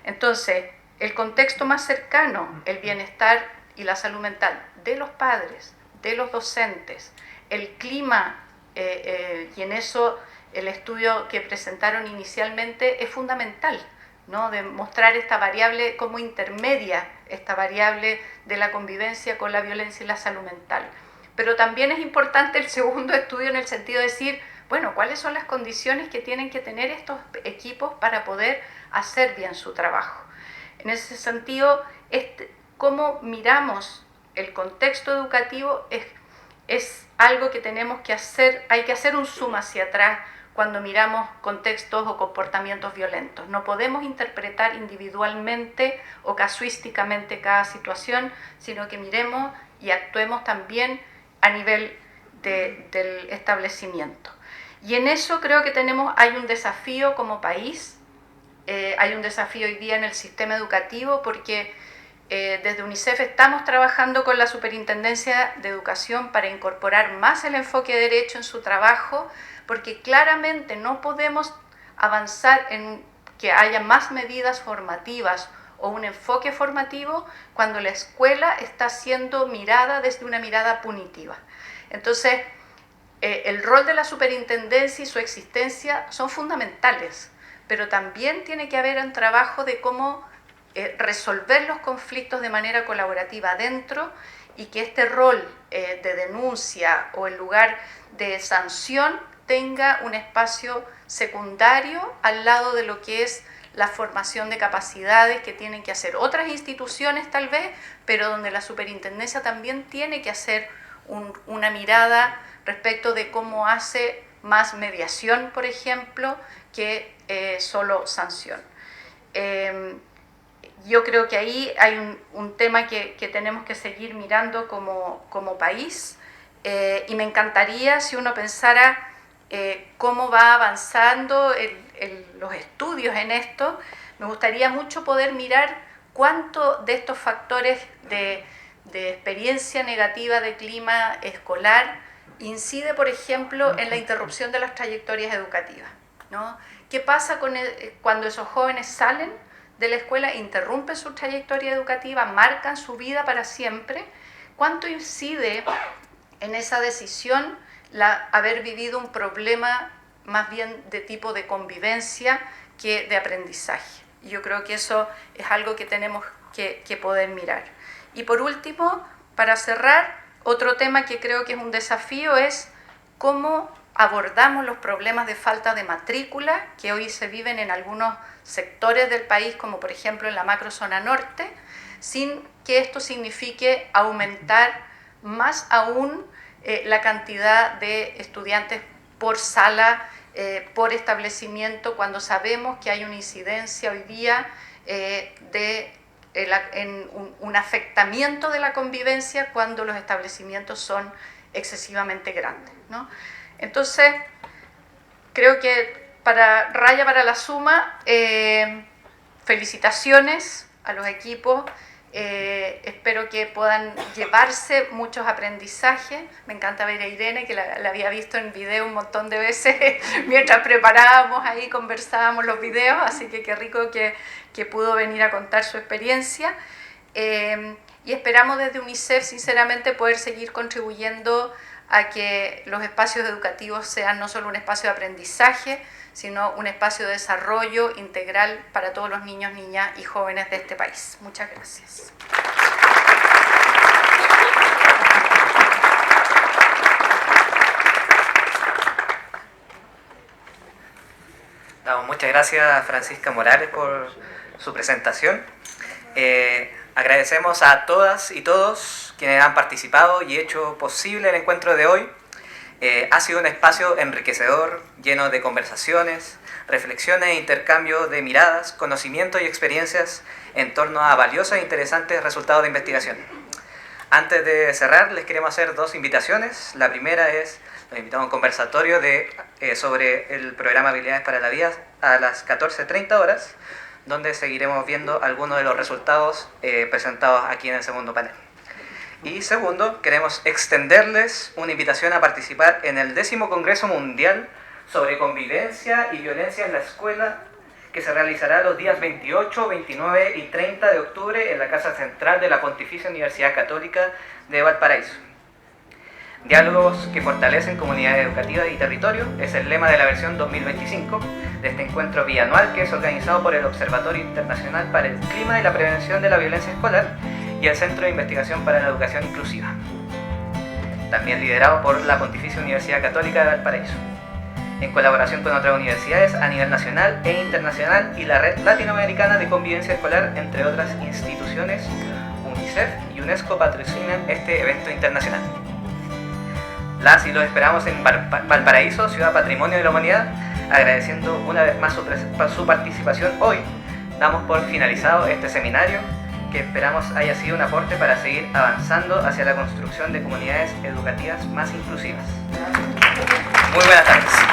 Entonces, el contexto más cercano, el bienestar y la salud mental de los padres, de los docentes, el clima, y en eso el estudio que presentaron inicialmente es fundamental, ¿no? De mostrar esta variable como intermedia, esta variable de la convivencia con la violencia y la salud mental. Pero también es importante el segundo estudio en el sentido de decir, bueno, ¿cuáles son las condiciones que tienen que tener estos equipos para poder hacer bien su trabajo? En ese sentido, cómo miramos el contexto educativo es algo que tenemos que hacer, hay que hacer un zoom hacia atrás cuando miramos contextos o comportamientos violentos. No podemos interpretar individualmente o casuísticamente cada situación, sino que miremos y actuemos también a nivel del establecimiento. Y en eso creo que hay un desafío como país, hay un desafío hoy día en el sistema educativo, porque desde UNICEF estamos trabajando con la Superintendencia de Educación para incorporar más el enfoque de derecho en su trabajo, porque claramente no podemos avanzar en que haya más medidas formativas o un enfoque formativo cuando la escuela está siendo mirada desde una mirada punitiva. Entonces, el rol de la superintendencia y su existencia son fundamentales, pero también tiene que haber un trabajo de cómo resolver los conflictos de manera colaborativa adentro, y que este rol de denuncia o el lugar de sanción tenga un espacio secundario al lado de lo que es la formación de capacidades que tienen que hacer otras instituciones tal vez, pero donde la superintendencia también tiene que hacer una mirada respecto de cómo hace más mediación, por ejemplo, que solo sanción. Yo creo que ahí hay un tema que tenemos que seguir mirando como país, y me encantaría si uno pensara cómo va avanzando los estudios en esto. Me gustaría mucho poder mirar cuánto de estos factores de experiencia negativa de clima escolar incide, por ejemplo, en la interrupción de las trayectorias educativas, ¿no? ¿Qué pasa cuando esos jóvenes salen de la escuela, interrumpen su trayectoria educativa, marcan su vida para siempre? ¿Cuánto incide en esa decisión haber vivido un problema más bien de tipo de convivencia que de aprendizaje? Yo creo que eso es algo que tenemos que poder mirar. Y por último, para cerrar, otro tema que creo que es un desafío es cómo abordamos los problemas de falta de matrícula que hoy se viven en algunos sectores del país, como por ejemplo en la macrozona norte, sin que esto signifique aumentar más aún la cantidad de estudiantes por sala, por establecimiento, cuando sabemos que hay una incidencia hoy día en un afectamiento de la convivencia cuando los establecimientos son excesivamente grandes, ¿no? Entonces, creo que raya para la suma, felicitaciones a los equipos. Espero que puedan llevarse muchos aprendizajes. Me encanta ver a Irene, que la había visto en video un montón de veces mientras preparábamos ahí, conversábamos los videos, así que qué rico que pudo venir a contar su experiencia. Y esperamos desde UNICEF, sinceramente, poder seguir contribuyendo a que los espacios educativos sean no solo un espacio de aprendizaje, sino un espacio de desarrollo integral para todos los niños, niñas y jóvenes de este país. Muchas gracias. Muchas gracias, Francisca Morales, por su presentación. Agradecemos a todas y todos quienes han participado y hecho posible el encuentro de hoy. Ha sido un espacio enriquecedor, lleno de conversaciones, reflexiones e intercambio de miradas, conocimientos y experiencias en torno a valiosos e interesantes resultados de investigación. Antes de cerrar, les queremos hacer dos invitaciones. La primera es, los invitamos a un conversatorio sobre el programa Habilidades para la Vida a las 14:30 horas, donde seguiremos viendo algunos de los resultados presentados aquí en el segundo panel. Y segundo, queremos extenderles una invitación a participar en el 10º Congreso Mundial sobre Convivencia y Violencia en la Escuela, que se realizará los días 28, 29 y 30 de octubre en la Casa Central de la Pontificia Universidad Católica de Valparaíso. Diálogos que fortalecen comunidades educativas y territorio es el lema de la versión 2025 de este encuentro bianual, que es organizado por el Observatorio Internacional para el Clima y la Prevención de la Violencia Escolar y el Centro de Investigación para la Educación Inclusiva, también liderado por la Pontificia Universidad Católica de Valparaíso, en colaboración con otras universidades a nivel nacional e internacional y la Red Latinoamericana de Convivencia Escolar, entre otras instituciones, UNICEF. UNICEF y UNESCO patrocinan este evento internacional. Las y los esperamos en Valparaíso, Ciudad Patrimonio de la Humanidad. Agradeciendo una vez más su participación hoy, damos por finalizado este seminario que esperamos haya sido un aporte para seguir avanzando hacia la construcción de comunidades educativas más inclusivas. Muy buenas tardes.